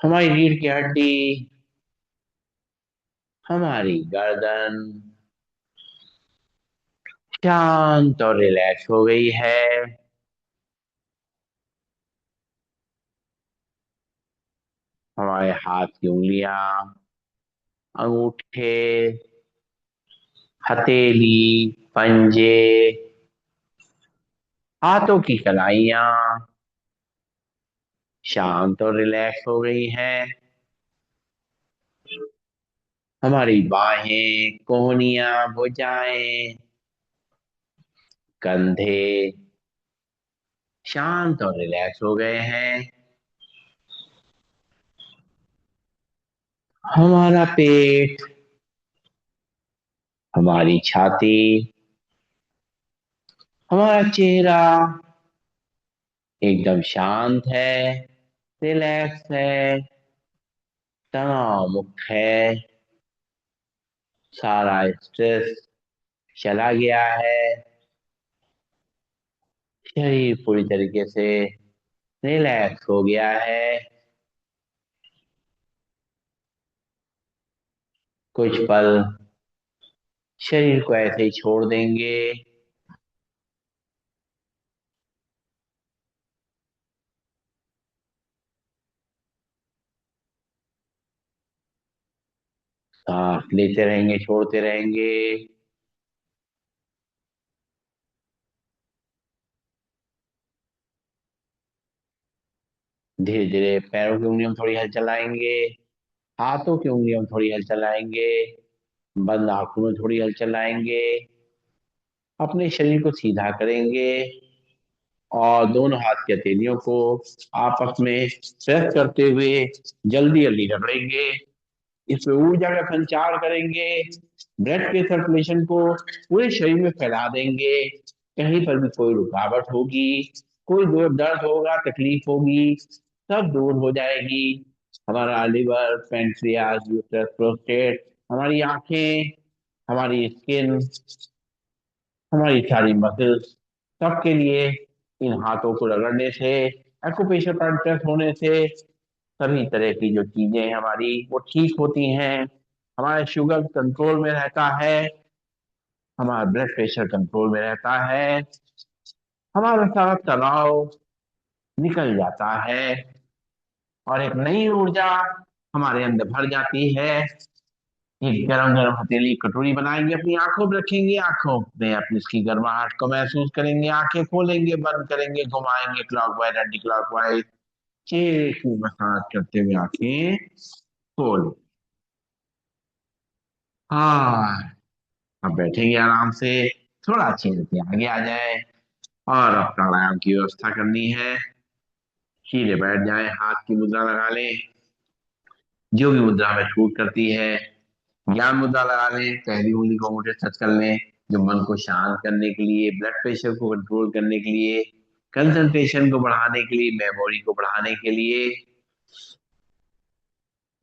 हमारी रीढ़ की हड्डी, हमारी गर्दन शांत और रिलैक्स हो गई है। हमारे हाथ की उंगलियां, अंगूठे, हथेली, पंजे, हाथों की कलाइयां शांत और रिलैक्स हो गई हैं। हमारी बाहें, कोहनियां, भुजाएं, कंधे शांत और रिलैक्स हो गए हैं। हमारा पेट, हमारी छाती, हमारा चेहरा एकदम शांत है, रिलैक्स है, तनाव मुक्त है। सारा स्ट्रेस चला गया है, शरीर पूरी तरीके से रिलैक्स हो गया है। कुछ पल शरीर को ऐसे ही छोड़ देंगे। सांस लेते रहेंगे, छोड़ते रहेंगे। धीरे धीरे पैरों की उंगलियों में थोड़ी हल चलाएंगे, हाथों की उंगलियों में थोड़ी हल चलाएंगे, बंद आंखों में थोड़ी हल चलाएंगे। अपने शरीर को सीधा करेंगे, और दोनों हाथ की हथेलियों को आपस में प्रेस करते हुए जल्दी जल्दी रगड़ेंगे। इसमें ऊर्जा का संचार करेंगे, ब्लड के सर्कुलेशन को पूरे शरीर में फैला देंगे। कहीं पर भी कोई रुकावट होगी, कोई दर्द होगा, तकलीफ होगी, सब दूर हो जाएगी। हमारा लिवर, पेंक्रियास, यूट्रस, प्रोस्टेट, हमारी आंखें, हमारी स्किन, हमारी सारी मसल्स, सबके लिए इन हाथों को रगड़ने से, एक्यूप्रेशर पॉइंट्स होने से सभी तरह की जो चीजें हैं हमारी वो ठीक होती हैं। हमारा शुगर कंट्रोल में रहता है, हमारा ब्लड प्रेशर कंट्रोल में रहता है, हमारा सारा तनाव निकल जाता है और एक नई ऊर्जा हमारे अंदर भर जाती है। एक गरम गरम हथेली कटोरी बनाएंगे, अपनी आंखों में रखेंगे, आंखों में अपनी इसकी गर्माहट को महसूस करेंगे, आंखें खोलेंगे, बंद करेंगे, घुमाएंगे क्लॉकवाइज एंटी क्लॉकवाइज, चेहरे की मसाज करते हुए आंखें खोल। हाँ, अब बैठेंगे आराम से, थोड़ा चेहरे के आगे आ जाए और अब प्राणायाम की व्यवस्था करनी है। सीधे बैठ जाए, हाथ की मुद्रा लगा लें, जो भी मुद्रा में छूट करती है। ज्ञान मुद्रा लगा लें, पहली उंगली को अंगूठे टच कर लें, जो मन को शांत करने के लिए, ब्लड प्रेशर को कंट्रोल करने के लिए, कंसंट्रेशन को बढ़ाने के लिए, मेमोरी को बढ़ाने के लिए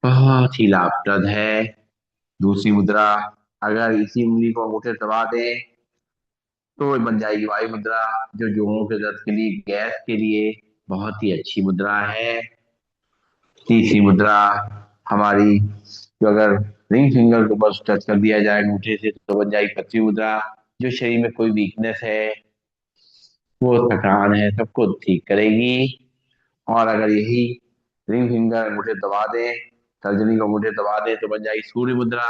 बहुत ही लाभप्रद है। दूसरी मुद्रा, अगर इसी उंगली को अंगूठे दबा दें तो ये बन जाएगी वायु मुद्रा, जो जोड़ों के दर्द के लिए, गैस के लिए बहुत ही अच्छी मुद्रा है। तीसरी मुद्रा हमारी, जो अगर रिंग फिंगर को बस टच कर दिया जाए अंगूठे से तो बन जाएगी पृथ्वी मुद्रा, जो शरीर में कोई वीकनेस है, वो थकान है, सबको ठीक करेगी। और अगर यही रिंग फिंगर अंगूठे दबा दें, तर्जनी को अंगूठे दबा दें तो बन जाएगी सूर्य मुद्रा,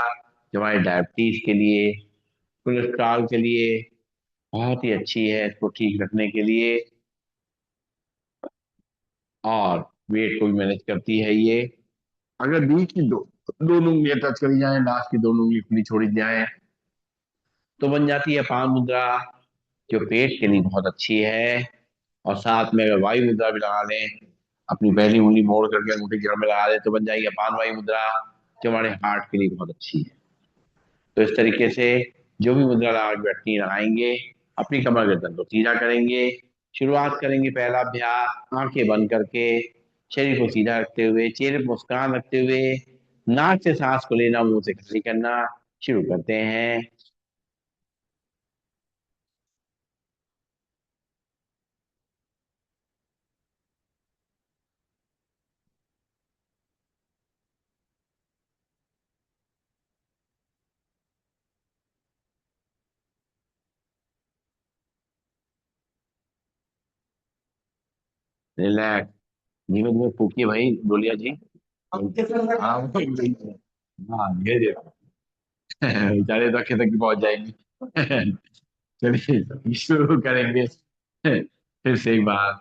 जो हमारे डायबिटीज के लिए, कोलेस्ट्रॉल के लिए बहुत ही अच्छी है, इसको ठीक रखने के लिए। और वेट को भी मैनेज करती है ये। अगर बीच की दोनों उंगलियां टच करी जाए, लास्ट की दोनों उंगली खुली छोड़ी जाए तो बन जाती है अपान मुद्रा, जो पेट के लिए बहुत अच्छी है। और साथ में अगर वायु मुद्रा भी लगा लें, अपनी पहली उंगली मोड़ करके अंगूठी गिर में लगा दें तो बन जाएगी अपान वायु मुद्रा, जो हमारे हार्ट के लिए बहुत अच्छी है। तो इस तरीके से जो भी मुद्रा लगा बैठनी लगाएंगे, अपनी कमर गर्दन को सीधा करेंगे। शुरुआत करेंगे पहला अभ्यास आंखें बंद करके, शरीर को सीधा रखते हुए, चेहरे पर मुस्कान रखते हुए, नाक से सांस को लेना, मुंह से खाली करना। शुरू करते हैं। रिलैक्स, धीमे धीमे फूकिए भाई डोलिया जी। हाँ हाँ, धीरे धीरे बेचारे रखे तक की पहुंच जाएंगी। चलिए शुरू करेंगे फिर से एक बार।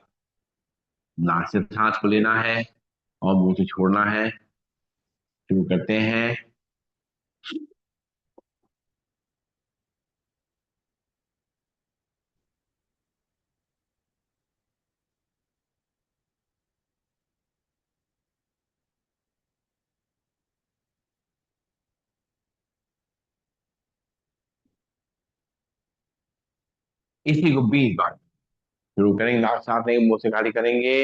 नाक से सांस को लेना है और मुंह से छोड़ना है। शुरू करते हैं। इसी को 20 बार शुरू करेंगे, नाक सांस लेंगे, मुंह से खाली करेंगे।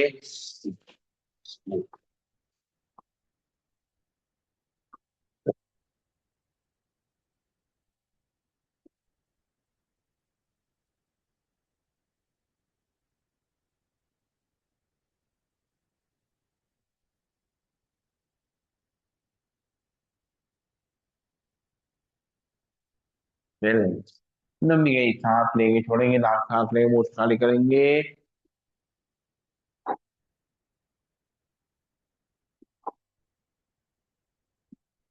फिर लंबी गई सांस लेंगे, छोड़ेंगे, नाक सांस लेंगे, मुंह से खाली करेंगे।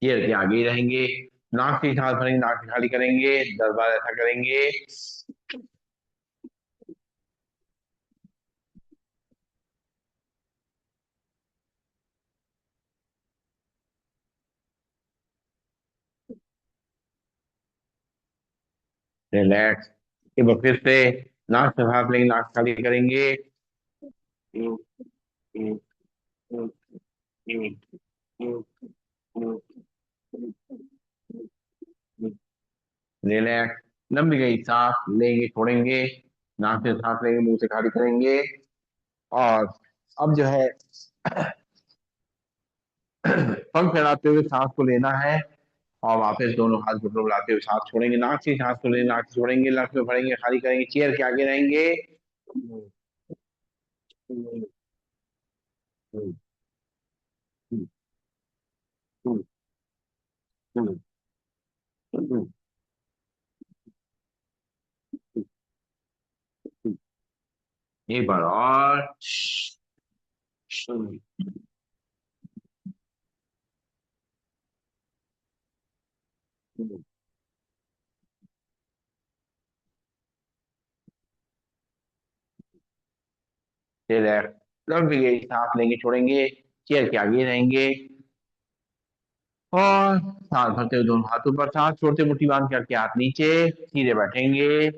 चेयर के आगे ही रहेंगे, नाक से सांस भरेंगे, नाक से खाली करेंगे, 10 बार ऐसा करेंगे। रिलैक्स, एक बार फिर से नाक से सांस लेंगे, नाक से खाली करेंगे। रिलैक्स, लंबी गई सांस लेंगे, छोड़ेंगे, नाक से सांस लेंगे, मुंह से खाली करेंगे। और अब जो है पंख फैलाते हुए सांस को लेना है और वापस दोनों हाथ घुटनों बुलाते हुए सांस छोड़ेंगे, नाक से सांस को लेंगे, नाक से छोड़ेंगे, लक्ष्य में भरेंगे, खाली करेंगे, चेयर के आगे रहेंगे। एक बार और। रिलैक्स। लंबी गई सांस लेंगे, छोड़ेंगे, चेयर के आगे रहेंगे और सांस भरते हुए दोनों हाथों पर, सांस छोड़ते मुट्ठी बांध करके हाथ नीचे, सीधे बैठेंगे।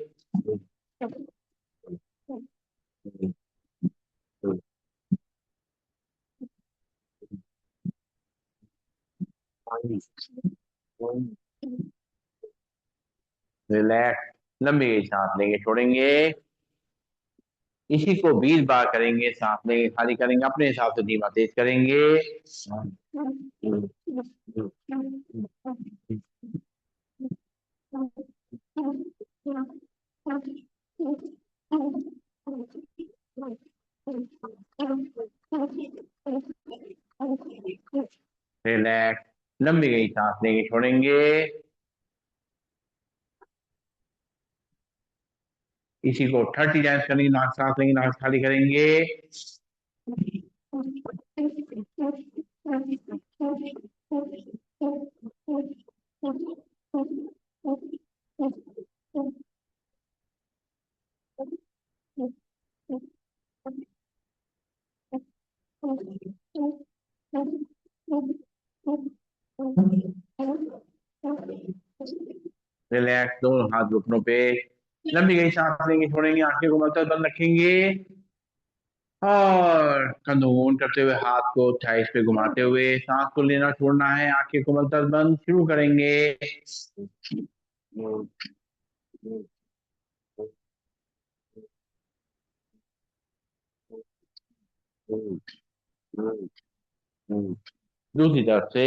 रिलैक्स। लंबी गई सांस लेंगे, छोड़ेंगे, इसी को 20 बार करेंगे। सांस लेंगे, खाली करेंगे, अपने हिसाब से धीमा तेज करेंगे। रिलैक्स। लंबी गई सांस लेंगे, छोड़ेंगे, इसी को 30 टाइम्स करेंगे। नाक सांस लेंगे, नाक खाली करेंगे। रिलैक्स, दोनों हाथ घुटनों पे। लंबी गई सांस लेंगे, छोड़ेंगे, आंखें को मलतब बंद रखेंगे और कंधों को ऊंड करते हुए हाथ को थाइस पे घुमाते हुए सांस को लेना छोड़ना है। आंखें को मलतब बंद शुरू करेंगे। दूसरी तरफ से।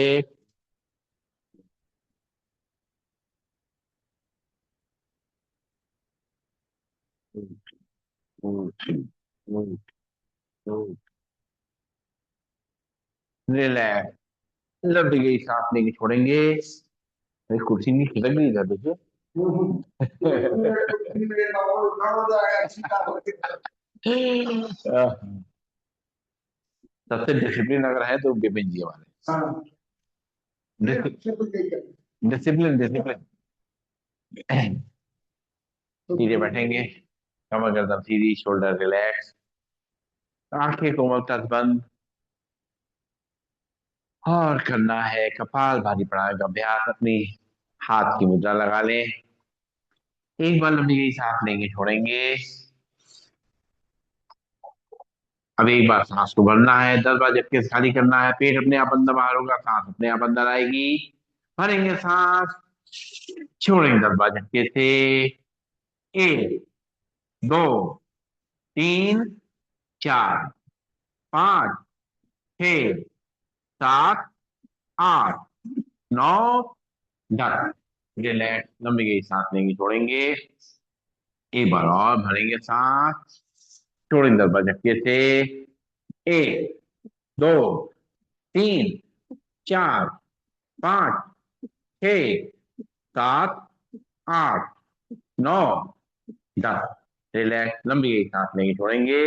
रिलैक्स। लंबी गई सांस लेंगे, छोड़ेंगे, अरे कुर्सी नहीं खिसक गई इधर देखिए। सबसे डिसिप्लिन अगर है तो बिपिन जी हमारे। Discipline discipline. सीधे बैठेंगे, कमर गर्दन सीधी, शोल्डर रिलैक्स, आंखें कोमल तक बंद और करना है कपाल भाती प्राणायाम का अभ्यास। अपनी हाथ की मुद्रा लगा लें, एक बार लंबी गई सांस लेंगे, छोड़ेंगे, अब एक बार सांस को भरना है, 10 बार झटके से खाली करना है, पेट अपने आप अंदर बाहर होगा, सांस अपने आप अंदर आएगी। भरेंगे सांस, छोड़ेंगे 10 बार झटके से। 1 2 3 4 5 6 7 8 9 10। रिलैक्स। लंबी गई सांस लेंगे, छोड़ेंगे, एक बार और भरेंगे सांस, छोड़ेंगे 10 बार झटके से। 1 2 3 4 5 6 7 8 9 10। रिलैक्स। लंबी गई सांस लेंगे, छोड़ेंगे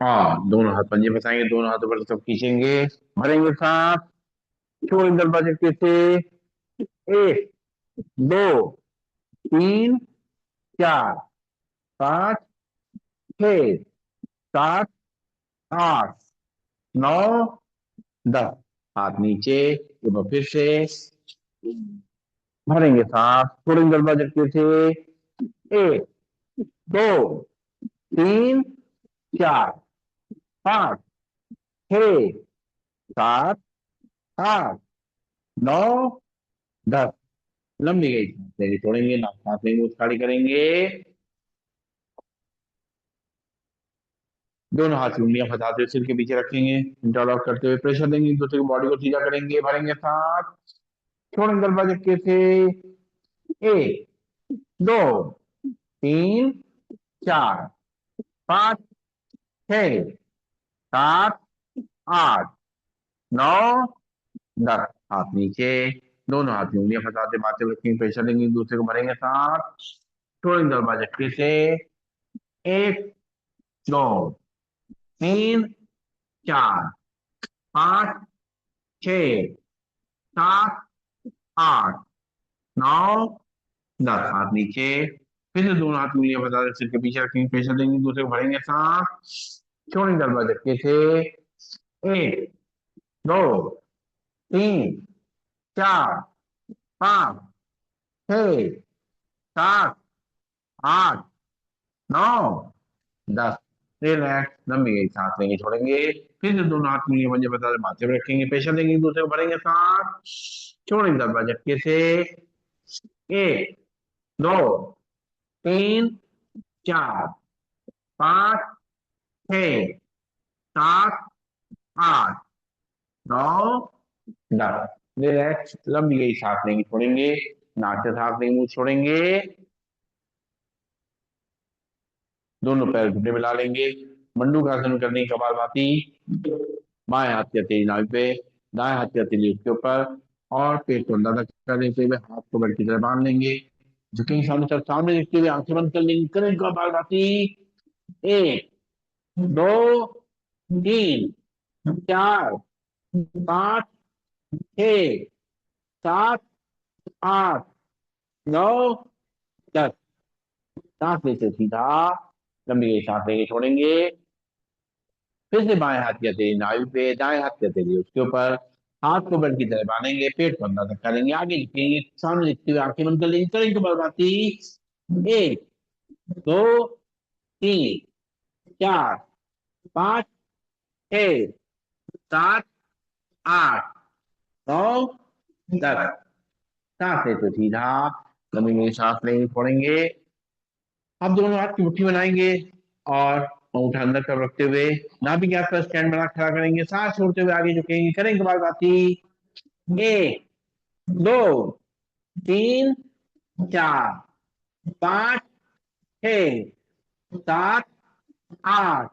और दोनों हाथ पंजे फंसाएंगे, दोनों हाथों पर सब खींचेंगे, भरेंगे सांस, छोड़ेंगे 10 बार झटके से। 1 2 3 4 5 6 7 8 9 10। हाथ नीचे, एक बार फिर से भरेंगे सांस, छोड़ेंगे 10 बार झटके से। 1 2 3 4 5 6 7 8 9 10। लंबी गई सांस लेंगे, छोड़ेंगे, नाक सांस लेंगे, खाली करेंगे, दोनों हाथ की उंगलियां फंसाते हुए सिर के पीछे रखेंगे, इंटरलॉक करते हुए प्रेशर देंगे, एक दूसरे की बॉडी को सीधा करेंगे, भरेंगे सांस, छोड़ेंगे गलबा झटके से। एक, दो, तीन, चार, पाँच, छह, सात, आठ, नौ, 10। हाथ नीचे, दोनों हाथ में उंगलियां फंसाते माथे रखेंगे, प्रेशर देंगे, एक दूसरे को भरेंगे सांस, छोड़ेंगे गलबा झटके से। एक, दो, तीन, चार, पाँच, छह, सात, आठ, नौ, 10। हाथ नीचे, फिर से दोनों हाथ उंगलियां बता दे, सिर के पीछे रखेंगे, प्रेशर देंगे, दूसरे को भरेंगे सांस, छोड़ेंगे गलबा झटके से। एक, दो, तीन, चार, पाँच, छह, सात, आठ, नौ, 10। रिलैक्स, लंबी गई सांस लेंगे, छोड़ेंगे, फिर से दोनों हाथ उंगलियां पंजे बता दे, माथे पे रखेंगे, प्रेशर देंगे, दूसरे को भरेंगे सांस, छोड़ेंगे गलबा झटके से। एक, दो, तीन, चार, पाँच, छह, सात, आठ, नौ, 10। रिलैक्स, लंबी गई सांस लेंगे, छोड़ेंगे, नाक से सांस लेंगे, मुंह छोड़ेंगे, दोनों पैर घुटने मिला लेंगे, मंडूकासन करने की कपालभाति, बाएं हाथ की हथेली नाभि पे, दाएं हाथ की हथेली उसके ऊपर, और पेट को अंदर तक कर देते हुए हाथ को बेड की तरह बांध लेंगे, झुकेंगे सामने तरफ, सामने देखते हुए आंखें बंद कर लेंगे, करें कपालभाति। एक, दो, तीन, चार, पाँच, छह, सात, आठ, नौ, 10। सांस लेते सीधा, लंबी गई सांस लेंगे, छोड़ेंगे, फिर से बाएं हाथ की हथेली नाभि पे, दाएं हाथ की हथेली उसके ऊपर, हाथ को बेड की तरह बांधेंगे, पेट को अंदर तक करेंगे, आगे झुकेंगे, सामने देखते हुए आंखें बंद कर लेंगे, करेंगे बर्बादी। एक, दो, तीन, चार, पाँच, छह, सात, आठ, नौ, 10। सांस लेते सीधा, लंबी लंबी सांस लेंगे, छोड़ेंगे, आप दोनों हाथ की मुट्ठी बनाएंगे, और अंगूठा अंदर कर रखते हुए नाभि के आसपास स्टैंड बना खड़ा करेंगे, सांस छोड़ते हुए आगे झुकेंगे, करेंगे कपालभाति। एक, दो, तीन, चार, पाँच, छह, सात, आठ,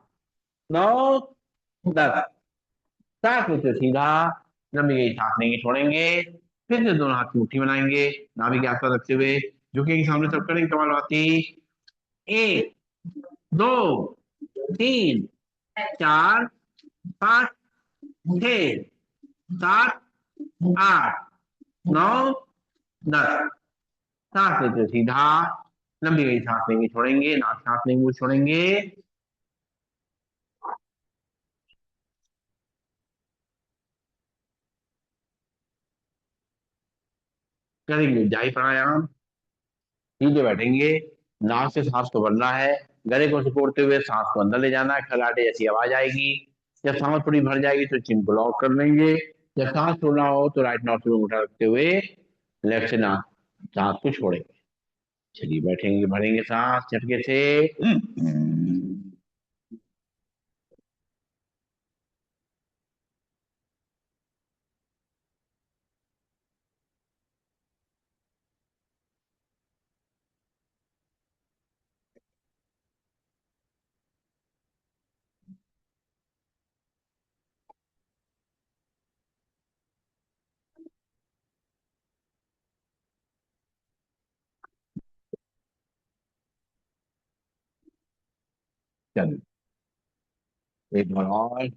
नौ, 10। सांस लेते सीधा, लंबी गई सांस लेंगे, छोड़ेंगे, फिर से दोनों हाथ की मुट्ठी बनाएंगे, नाभि के आसपास रखते हुए झुकेंगे, सामने सब करेंगे कपालभाति। एक, दो, तीन, चार, पाँच, छह, सात, आठ, नौ, 10। सांस लेते सीधा, लंबी गई सांस लेंगे, छोड़ेंगे, नाक सांस लेंगे, मुंह छोड़ेंगे, करेंगे जाई प्राणायाम, सीधे बैठेंगे, नाक से सांस को भरना है, गले को सिकोड़ते हुए सांस को अंदर ले जाना है, खराटे जैसी आवाज आएगी, जब सांस थोड़ी भर जाएगी तो चिन को लॉक कर लेंगे, जब सांस छोड़ना हो तो राइट नॉस्ट्रिल में उठा रखते हुए लेफ्ट से नाक सांस को छोड़ेंगे। चलिए बैठेंगे, भरेंगे सांस झटके से। चलिए एक बार और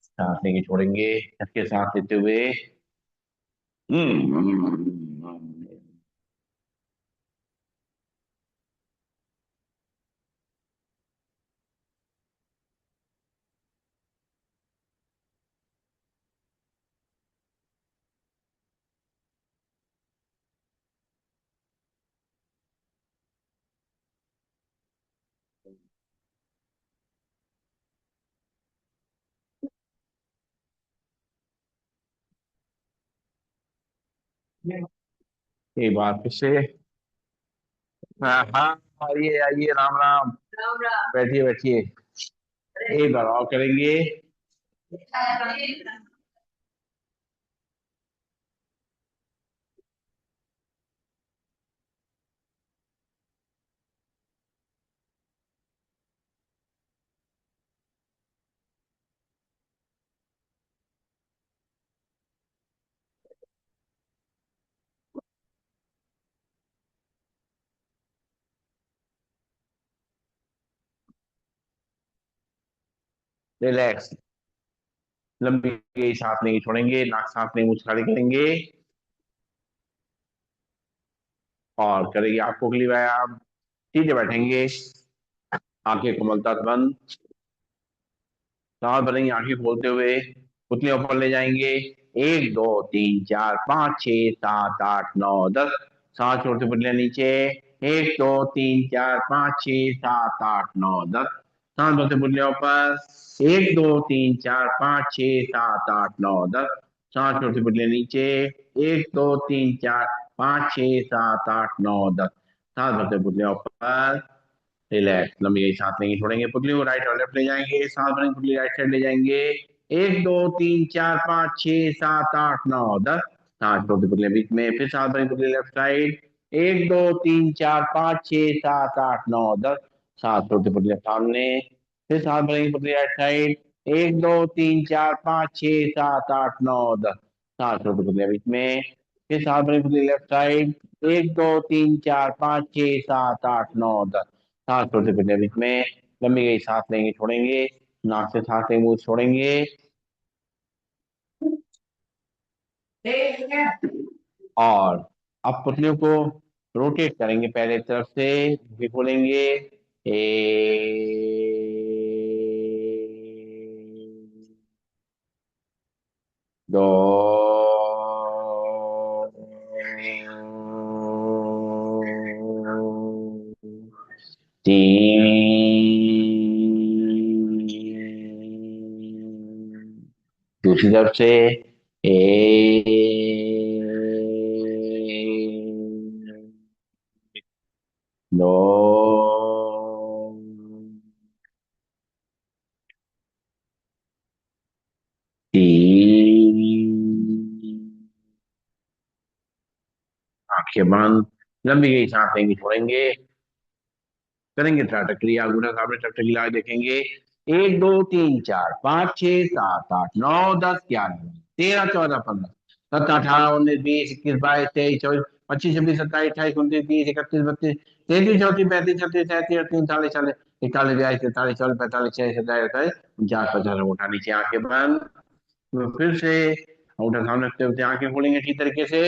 सांस लेके छोड़ेंगे, झटके सांस लेते हुए। एक बार फिर से। हाँ हाँ, आइए आइए, राम राम। राम राम। बैठिए बैठिए। एक बार और करेंगे। रिलैक्स। लंबी सांस नहीं छोड़ेंगे, नाक सांस नहीं, मुंह खाली करेंगे। और करेंगे आपको अगली व्यायाम। सीधे बैठेंगे, आंखें कोमलता से बंद। सांस भरेंगे आंखें खोलते हुए। पुतलियां ऊपर ले जाएंगे। एक दो तीन चार पाँच छह सात आठ नौ दस। सांस छोड़ते पुतलियां नीचे। एक दो तीन चार पाँच छह सात आठ नौ दस। सांस भरते पुतलियां ऊपर। एक दो तीन चार पाँच छह सात आठ नौ दस। सांस छोड़ते पुतलियां नीचे। एक दो तीन चार पाँच छह सात आठ नौ दस। सांस भरते पुतलियां ऊपर। रिलैक्स। लंबी गई सांस नहीं छोड़ेंगे, पुतली को राइट और लेफ्ट ले जाएंगे, सांस भरेंगे, पुतली राइट साइड ले जाएंगे। एक दो तीन चार पाँच छह सात आठ नौ दस। सांस छोड़ते पुतले बीच में, फिर सांस भरेंगे, पुतली लेफ्ट साइड। एक दो तीन चार पाँच छह सात आठ नौ दस। सांस छोड़ते पुतले सामने। फिर सांस भरेंगे, पुतली राइट साइड। एक दो तीन चार पाँच छह सात आठ नौ दस। सांस छोड़ते पुतले बीच में। फिर सांस भरेंगे, पुतली लेफ्ट साइड। एक दो तीन चार पाँच छह सात आठ नौ दस। सांस छोड़ते फिरते बीच में। लंबी गई सांस लेंगे, छोड़ेंगे। नाक से सांस लेंगे, मुंह से छोड़ेंगे। और अब पुतलियों को रोटेट करेंगे, पहले तरफ से भी खोलेंगे। ए दो तीन। दूसरी तरफ से। दो तीन। आंखें बंद। लंबी गई सांस लेंगे, छोड़ेंगे। करेंगे त्राटक क्रिया, अंगूठा सामने टक टक लगा के देखेंगे। एक दो तीन चार पाँच छह सात आठ नौ दस ग्यारह तेरह चौदह पंद्रह सत्रह अठारह उन्नीस बीस इक्कीस बाईस तेईस चौबीस पच्चीस छब्बीस सत्ताईस अट्ठाईस उनतीस तीस इकतीस बत्तीस तैंतीस चौंतीस पैंतीस छत्तीस सैंतीस अड़तीस उनतालीस चालीस इकतालीस बयालीस तैंतालीस चौवालीस पैंतालीस छियालीस सत्ताईस अट्ठाईस 49 50 उठा नीचे आंखें बंद। तो फिर से अंगूठा सामने रखते हुए आंखें खोलेंगे ठीक तरीके से।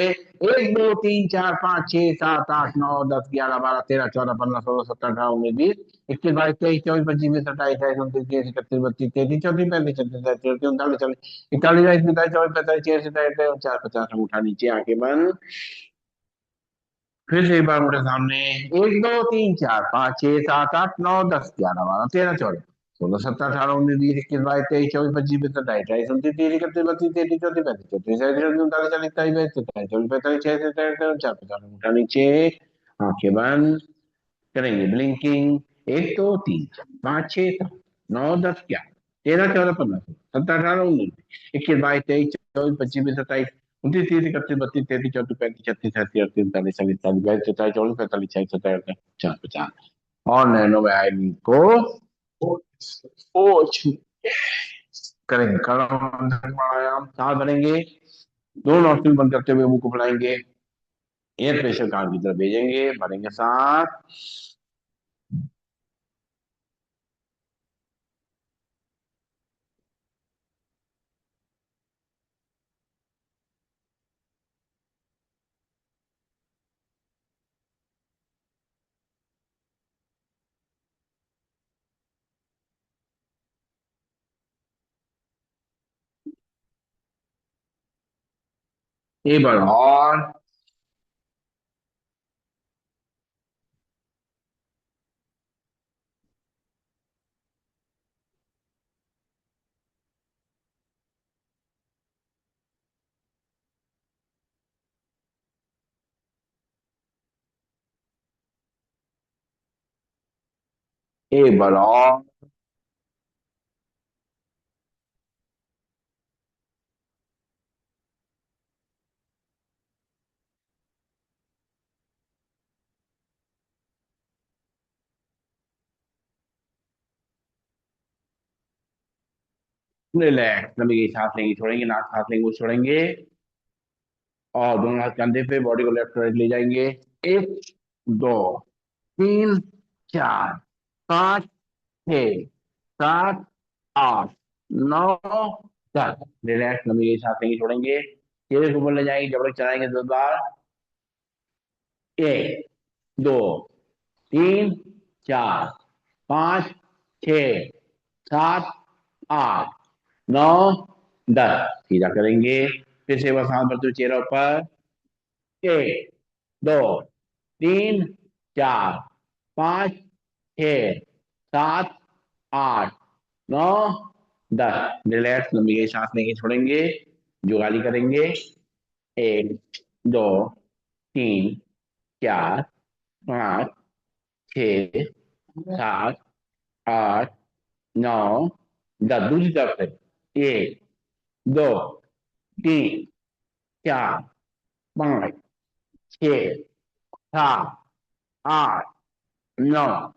एक दो तीन चार पाँच छह सात आठ नौ दस ग्यारह बारह तेरह चौदह पंद्रह सोलह सत्रह अठारह उन्नीस बीस इक्कीस बाईस तेईस चौबीस पच्चीस बीस सत्ताईस अट्ठाईस उनतीस तीस इकतीस बत्तीस तैंतीस चौंतीस पैंतीस छत्तीस सैंतीस अड़तीस उनतालीस चालीस इकतालीस बाईस पैंतालीस चौबीस पैंतालीस छियालीस सत्ताईस अट्ठाईस 49 50 उठा नीचे आंखें बंद। फिर से एक बार मुझे सामने। एक दो तीन चार पाँच छह सात आठ नौ दस ग्यारह बारह तेरह चौदह सोलह सत्रह अठारह उन्नीस बीस इक्कीस बाईस तेईस चौबीस पच्चीस बीस सत्ताईस अट्ठाईस उनतीस तीस इकतीस बत्तीस तैंतीस चौंतीस पैंतीस छत्तीस सैंतीस उनतालीस चालीस इकतालीस बाईस सत्ताईस चौबीस पैंतालीस छियालीस सत्ताईस अट्ठाईस 49 50 उठा नीचे आंखें बंद। करेंगे ब्लिंकिंग। एक दो तीन चार पाँच छह सात नौ दस ग्यारह तेरह चौदह पंद्रह सत्रह अठारह उन्नीस इक्कीस बाईस तेईस चौबीस पच्चीस बीस सत्ताईस उनतीस तीस इकतीस बत्तीस तैंतीस चौंतीस पैंतीस छत्तीस सैंतीस अड़तीस उनतालीस चालीस इकतालीस बाईस सत्ताईस चौबीस पैंतालीस छियालीस सत्ताईस अट्ठाईस 50 50। और नैनो व्यायाम को पोछ करेंगे। प्राणायाम सांस भरेंगे, दोनों नौकरी बंद करते हुए मुंह को फुलाएंगे। एयर प्रेशर कान की तरफ भेजेंगे, भरेंगे सांस। एक बार और। एक बार और। रिलैक्स, लंबी गई सांस लेंगे छोड़ेंगे, नाक सांस लेंगे वो छोड़ेंगे। और दोनों हाथ कंधे पे, बॉडी को लेफ्ट राइट ले जाएंगे। एक, दो, तीन, चार, पाँच, छः, सात, आठ, नौ, 10। रिलैक्स, लंबी गई सांस लेंगे छोड़ेंगे। चेहरे को ऊपर ले जाएंगे, जबरदस्त चलाएंगे 10 बार। एक, दो, तीन, चार, पाँच, छ, सात, आठ, नौ, 10। सीधा करेंगे। फिर से बस हाथ बढ़ते हुए चेहरा ऊपर। एक, दो, तीन, चार, पाँच, छ, सात, आठ, नौ, 10। रिलैक्स, लंबी गई सांस लेंगे छोड़ेंगे। जुगाली करेंगे। एक, दो, तीन, चार, पाँच, छ, सात, आठ, नौ, 10। दूसरी तरफ से। एक, दो, तीन, चार, पाँच, छ, सात, आठ, नौ,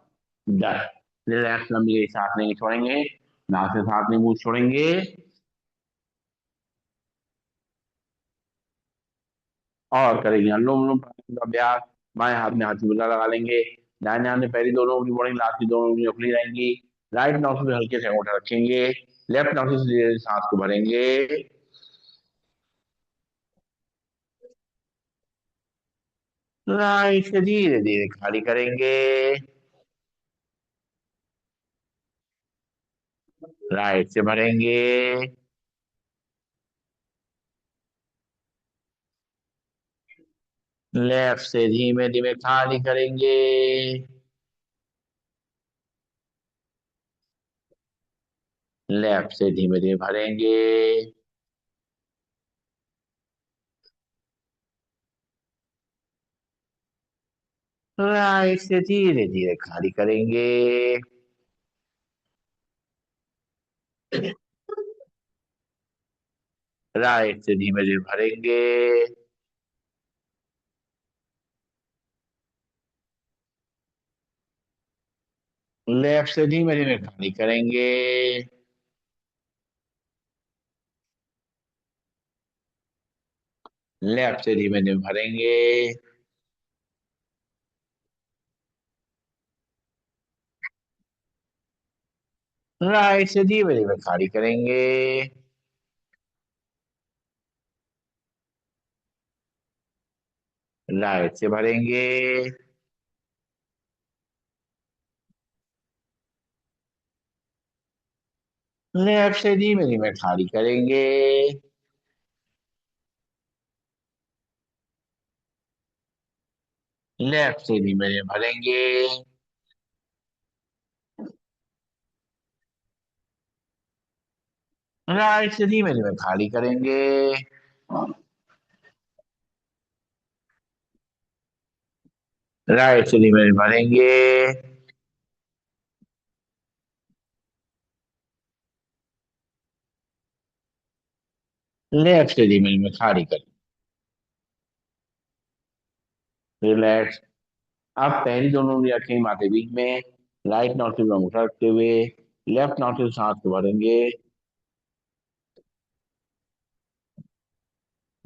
10। रिलैक्स, लंबी गई सांस लेंगे छोड़ेंगे। नाक से सांस नहीं, मुंह से छोड़ेंगे। और करेंगे अनुलोम विलोम प्राणायाम का अभ्यास। बाएं हाथ में हाथी मुद्रा लगा लेंगे। दाहिने हाथ में पहली दोनों उंगली मोड़ेंगे, लास्ट की दोनों उंगली खुली रहेंगी। राइट नॉस में हल्के से अंगूठा रखेंगे। लेफ्ट नॉस से धीरे-धीरे सांस को भरेंगे। राइट से धीरे धीरे खाली करेंगे। राइट से भरेंगे। लेफ्ट से धीमे धीमे खाली करेंगे। लेफ्ट से धीमे धीमे भरेंगे। राइट से धीरे धीरे खाली करेंगे। राइट से धीमे धीमे भरेंगे। लेफ्ट से धीमे धीमे खाली करेंगे। लेफ्ट से धीमे धीमे भरेंगे। राइट से धीमे धीमे खाली करेंगे। राइट से भरेंगे। लेफ्ट से धीमे धीमे खाली करेंगे। लेफ्ट से धीमे धीमे भरेंगे। राइट से धीमे धीमे खाली करेंगे। राइट से धीमे धीमे भरेंगे। लेफ्ट से धीमे धीमे खाली करेंगे। रिलैक्स। अब पहली दोनों उंगली रखेंगे माथे बीच में। राइट नॉस्ट्रिल में अंगूठा रखते हुए लेफ्ट नॉस्ट्रिल सांस को भरेंगे।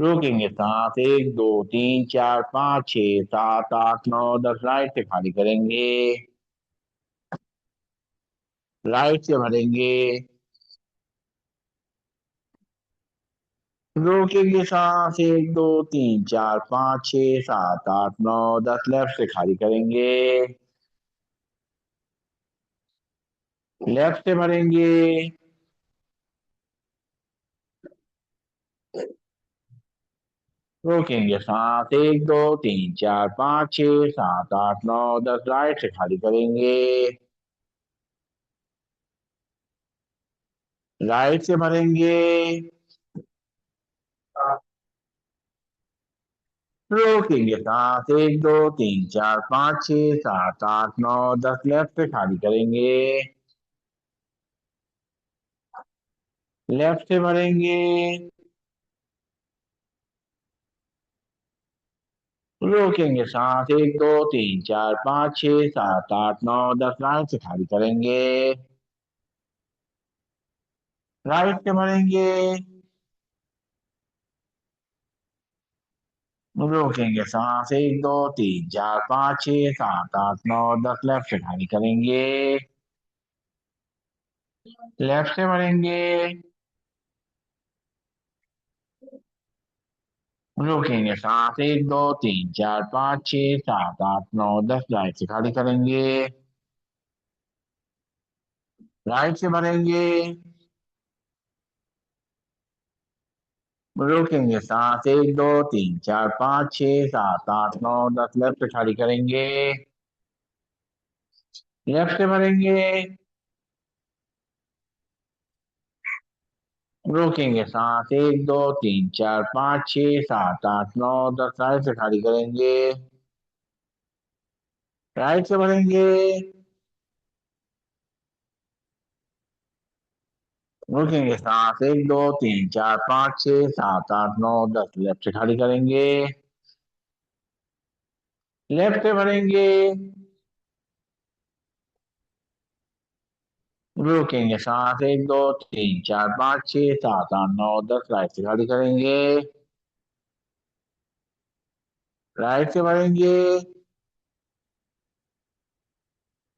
रोकेंगे सांस। एक, दो, तीन, चार, पाँच, छः, सात, आठ, नौ, 10। राइट से खाली करेंगे। राइट से भरेंगे। रोकेंगे सांस। एक, दो, तीन, चार, पाँच, छः, सात, आठ, नौ, 10। लेफ्ट से खाली करेंगे। लेफ्ट से भरेंगे। रोकेंगे सांस। एक, दो, तीन, चार, पाँच, छः, सात, आठ, नौ, 10। राइट से खाली करेंगे। राइट से भरेंगे। रोकेंगे सांस। एक, दो, तीन, चार, पाँच, छः, सात, आठ, नौ, 10। लेफ्ट से खाली करेंगे। लेफ्ट से भरेंगे। रोकेंगे सांस। एक, दो, तीन, चार, पाँच, छः, सात, आठ, नौ, 10। राइट से खाली करेंगे। राइट से भरेंगे, रोकेंगे सांस, 1 2 3 4 5 6 7 8 9 10, लेफ्ट से खाली करेंगे, लेफ्ट से भरेंगे, रोकेंगे सांस, 1 2 3 4 5 6 7 8 9 10, राइट से खाली करेंगे, राइट से भरेंगे, रोकेंगे सांस, 1 2 3 4 5 6 7 8 9 10, लेफ्ट से खाली करेंगे, लेफ्ट से भरेंगे, रोकेंगे सांस, 1 2 3 4 5 6 7 8 9 10, राइट से खाली करेंगे, राइट से भरेंगे, रोकेंगे सांस, 1 2 3 4 5 6 7 8 9 10, लेफ्ट से खाली करेंगे, लेफ्ट से भरेंगे, रोकेंगे सांस, 1 2 3 4 5 6 7 8 9 10, राइट से खाली करेंगे, राइट से भरेंगे,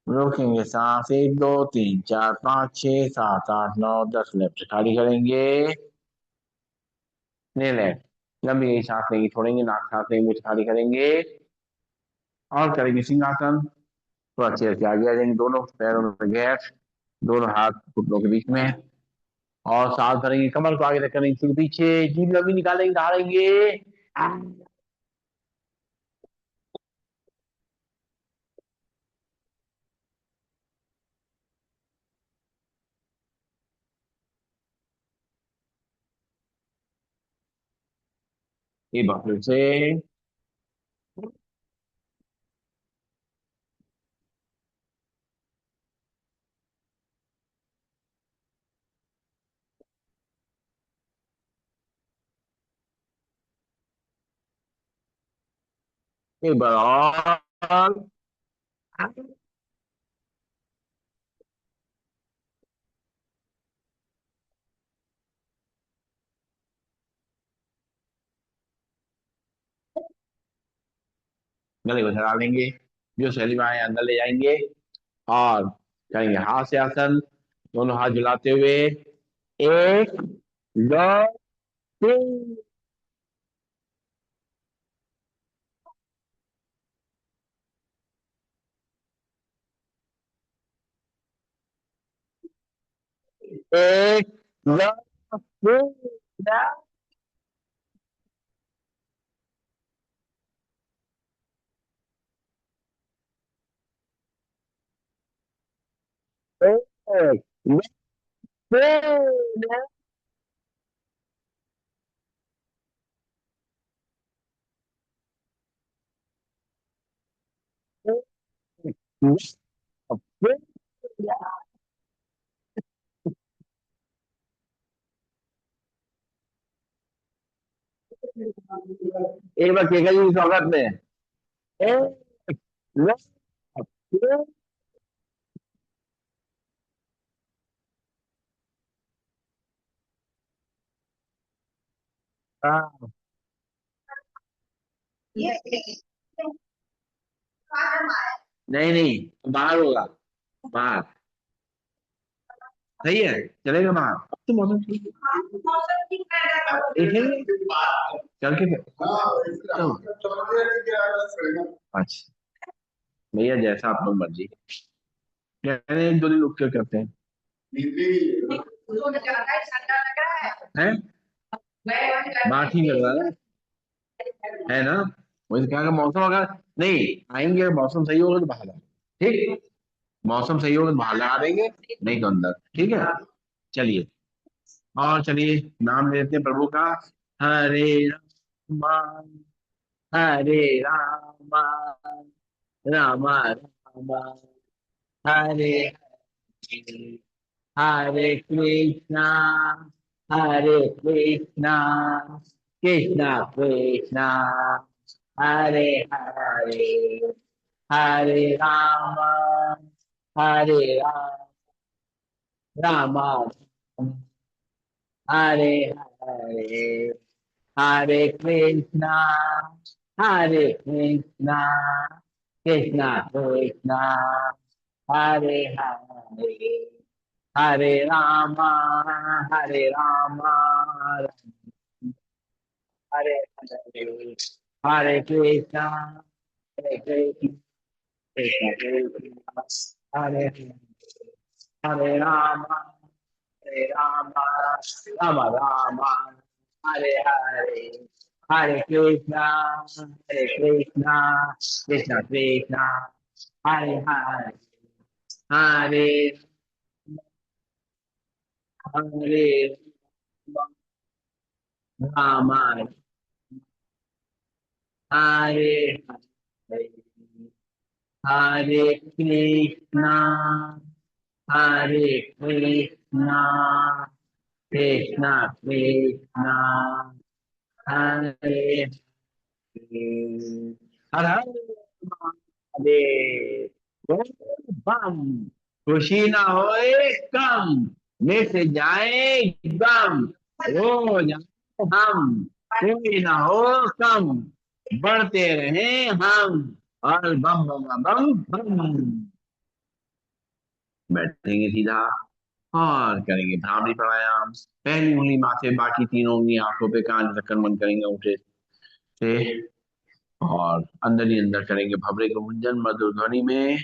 रोकेंगे सांस, 1 2 3 4 5 6 7 8 9 10, लेफ्ट से खाली करेंगे, ले लेफ्ट लंबी गई सांस लेंगे, छोड़ेंगे, नाक सांस लेंगे, मुंह से खाली करेंगे, और करेंगे सिंहासन। थोड़ा चेयर के आगे आ जाएंगे, दोनों पैरों में गैप, दोनों हाथ घुटनों के बीच में, और सांस भरेंगे, कमर को आगे रख करेंगे, सिर पीछे, जीभ लंबी निकालेंगे, दहाड़ेंगे। ये बात से एक बार और, गले को चला लेंगे, जो सैली बाएं अंदर ले जाएंगे, और करेंगे हाथ से आसन, दोनों हाथ झुलाते हुए, 1 2 3, 1 2 3, 1 2 3, एक बार केका जी के स्वागत में, एक, दो, तीन, हाँ। नहीं नहीं, बाहर होगा, बाहर, सही है, चलेगा बाहर, अब तो मौसम ठीक है, देखेंगे चल के फिर। अच्छा भैया, जैसा आप लोग मर्जी, कहते हैं 1 2 दिन रुक के करते हैं, हैं बात ठीक लग रहा है ना, वैसे क्या मौसम अगर नहीं आएंगे, मौसम सही होगा तो बाहर आएंगे, ठीक, मौसम सही होगा तो बाहर लगा देंगे, नहीं तो अंदर, ठीक है। चलिए, और चलिए नाम लेते हैं प्रभु का, हरे रामा, हरे रामा, रामा रामा, हरे हरे, हरे कृष्णा, हरे कृष्णा, कृष्णा कृष्णा, हरे हरे, हरे राम, हरे राम, राम राम, हरे हरे, हरे कृष्णा, हरे कृष्णा, कृष्णा कृष्णा, हरे हरे, हरे रामा, हरे रामा, हरे हरे, हरे कृष्णा, हरे कृष्णा, कृष्ण कृष्ण, हरे हरे रामा, हरे रामा, राम राम, हरे हरे, हरे कृष्णा, हरे कृष्णा, कृष्ण कृष्ण, हरे हरे, हरे हरे राम, हरे हरे, हरे कृष्णा, हरे कृष्णा, कृष्ण कृष्ण, हरे हर हर महादेव, बोल बम। खुशी ना होए कम, मिट जाए गम, हो जाए हम, कोई ना हो कम, बढ़ते रहे हम, और बम बम बम बम। बैठेंगे सीधा और करेंगे भ्रामरी प्राणायाम। पहली उंगली माथे, बाकी तीनों उंगली आंखों पे, कान ढक्कन बंद करेंगे ऊँटे से, और अंदर ही अंदर करेंगे भवरे को गुंजन मधुर ध्वनि में।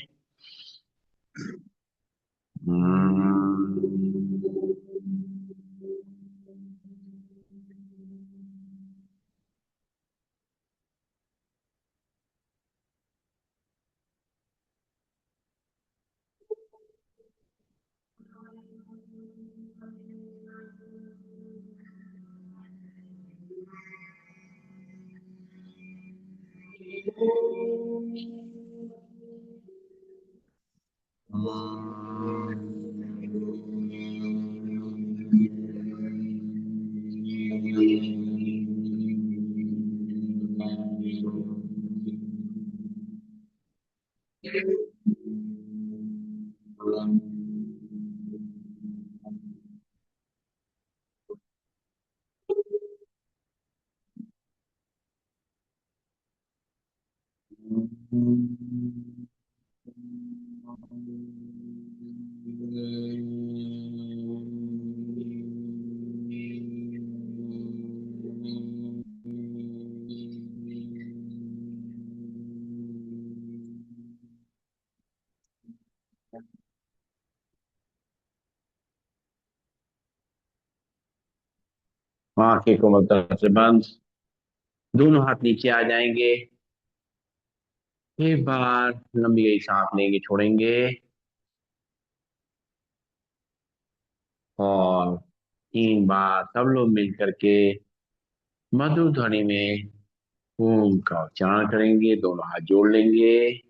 आंखें को मतलब से बंद, दोनों हाथ नीचे आ जाएंगे। एक बार लंबी गई सांस लेंगे, छोड़ेंगे, और 3 बार सब लोग मिल करके मधुर ध्वनि में ओम का उच्चारण करेंगे। दोनों हाथ जोड़ लेंगे।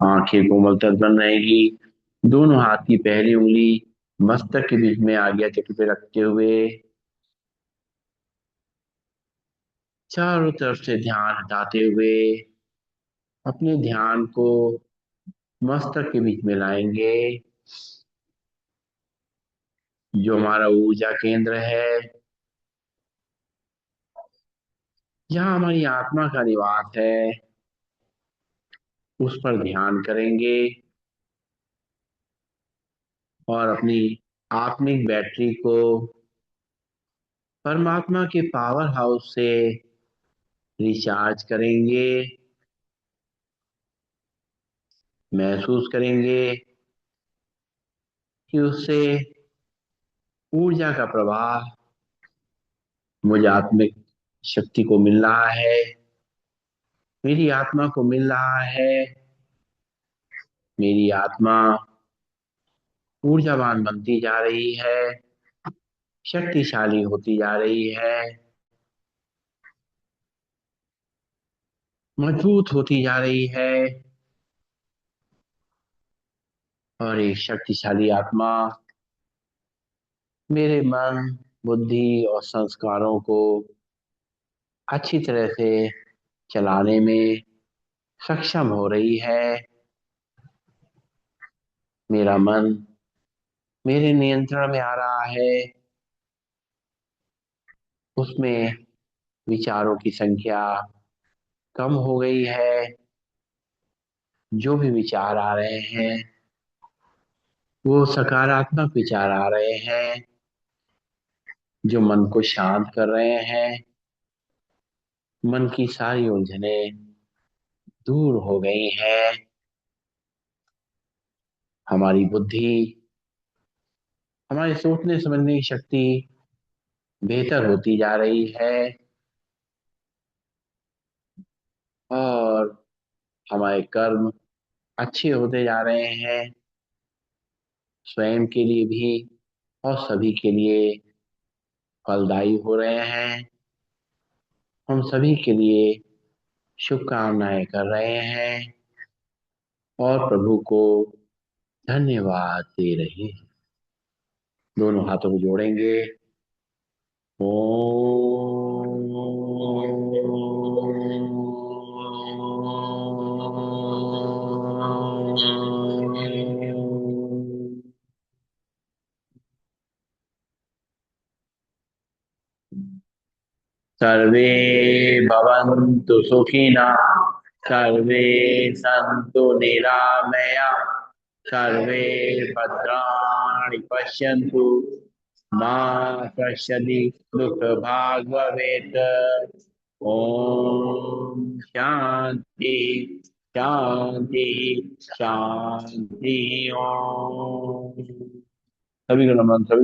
आंखें कोमल तक बन रहेगी। दोनों हाथ की पहली उंगली मस्तक के बीच में आज्ञा चक्र पे रखते हुए चारों तरफ से ध्यान हटाते हुए अपने ध्यान को मस्तक के बीच में लाएंगे, जो हमारा ऊर्जा केंद्र है, जहाँ हमारी आत्मा का निवास है। उस पर ध्यान करेंगे और अपनी आत्मिक बैटरी को परमात्मा के पावर हाउस से रिचार्ज करेंगे। महसूस करेंगे कि उससे ऊर्जा का प्रवाह मुझे आत्मिक शक्ति को मिल रहा है, मेरी आत्मा को मिल रहा है। मेरी आत्मा ऊर्जावान बनती जा रही है, शक्तिशाली होती जा रही है, मजबूत होती जा रही है। और एक शक्तिशाली आत्मा मेरे मन, बुद्धि और संस्कारों को अच्छी तरह से चलाने में सक्षम हो रही है। मेरा मन मेरे नियंत्रण में आ रहा है, उसमें विचारों की संख्या कम हो गई है। जो भी विचार आ रहे हैं वो सकारात्मक विचार आ रहे हैं, जो मन को शांत कर रहे हैं। मन की सारी उलझनें दूर हो गई हैं। हमारी बुद्धि, हमारी सोचने समझने की शक्ति बेहतर होती जा रही है और हमारे कर्म अच्छे होते जा रहे हैं, स्वयं के लिए भी और सभी के लिए फलदायी हो रहे हैं। हम सभी के लिए शुभकामनाएं कर रहे हैं और प्रभु को धन्यवाद दे रहे हैं। दोनों हाथों को जोड़ेंगे। सर्वे भवन्तु सुखिनः, सर्वे सन्तु निरामया, सर्वे भद्राणि पश्यन्तु, मा कश्चित् दुःखभाग् भवेत्। ओम शांति शांति शांति। ओम। सभी को नमन। सभी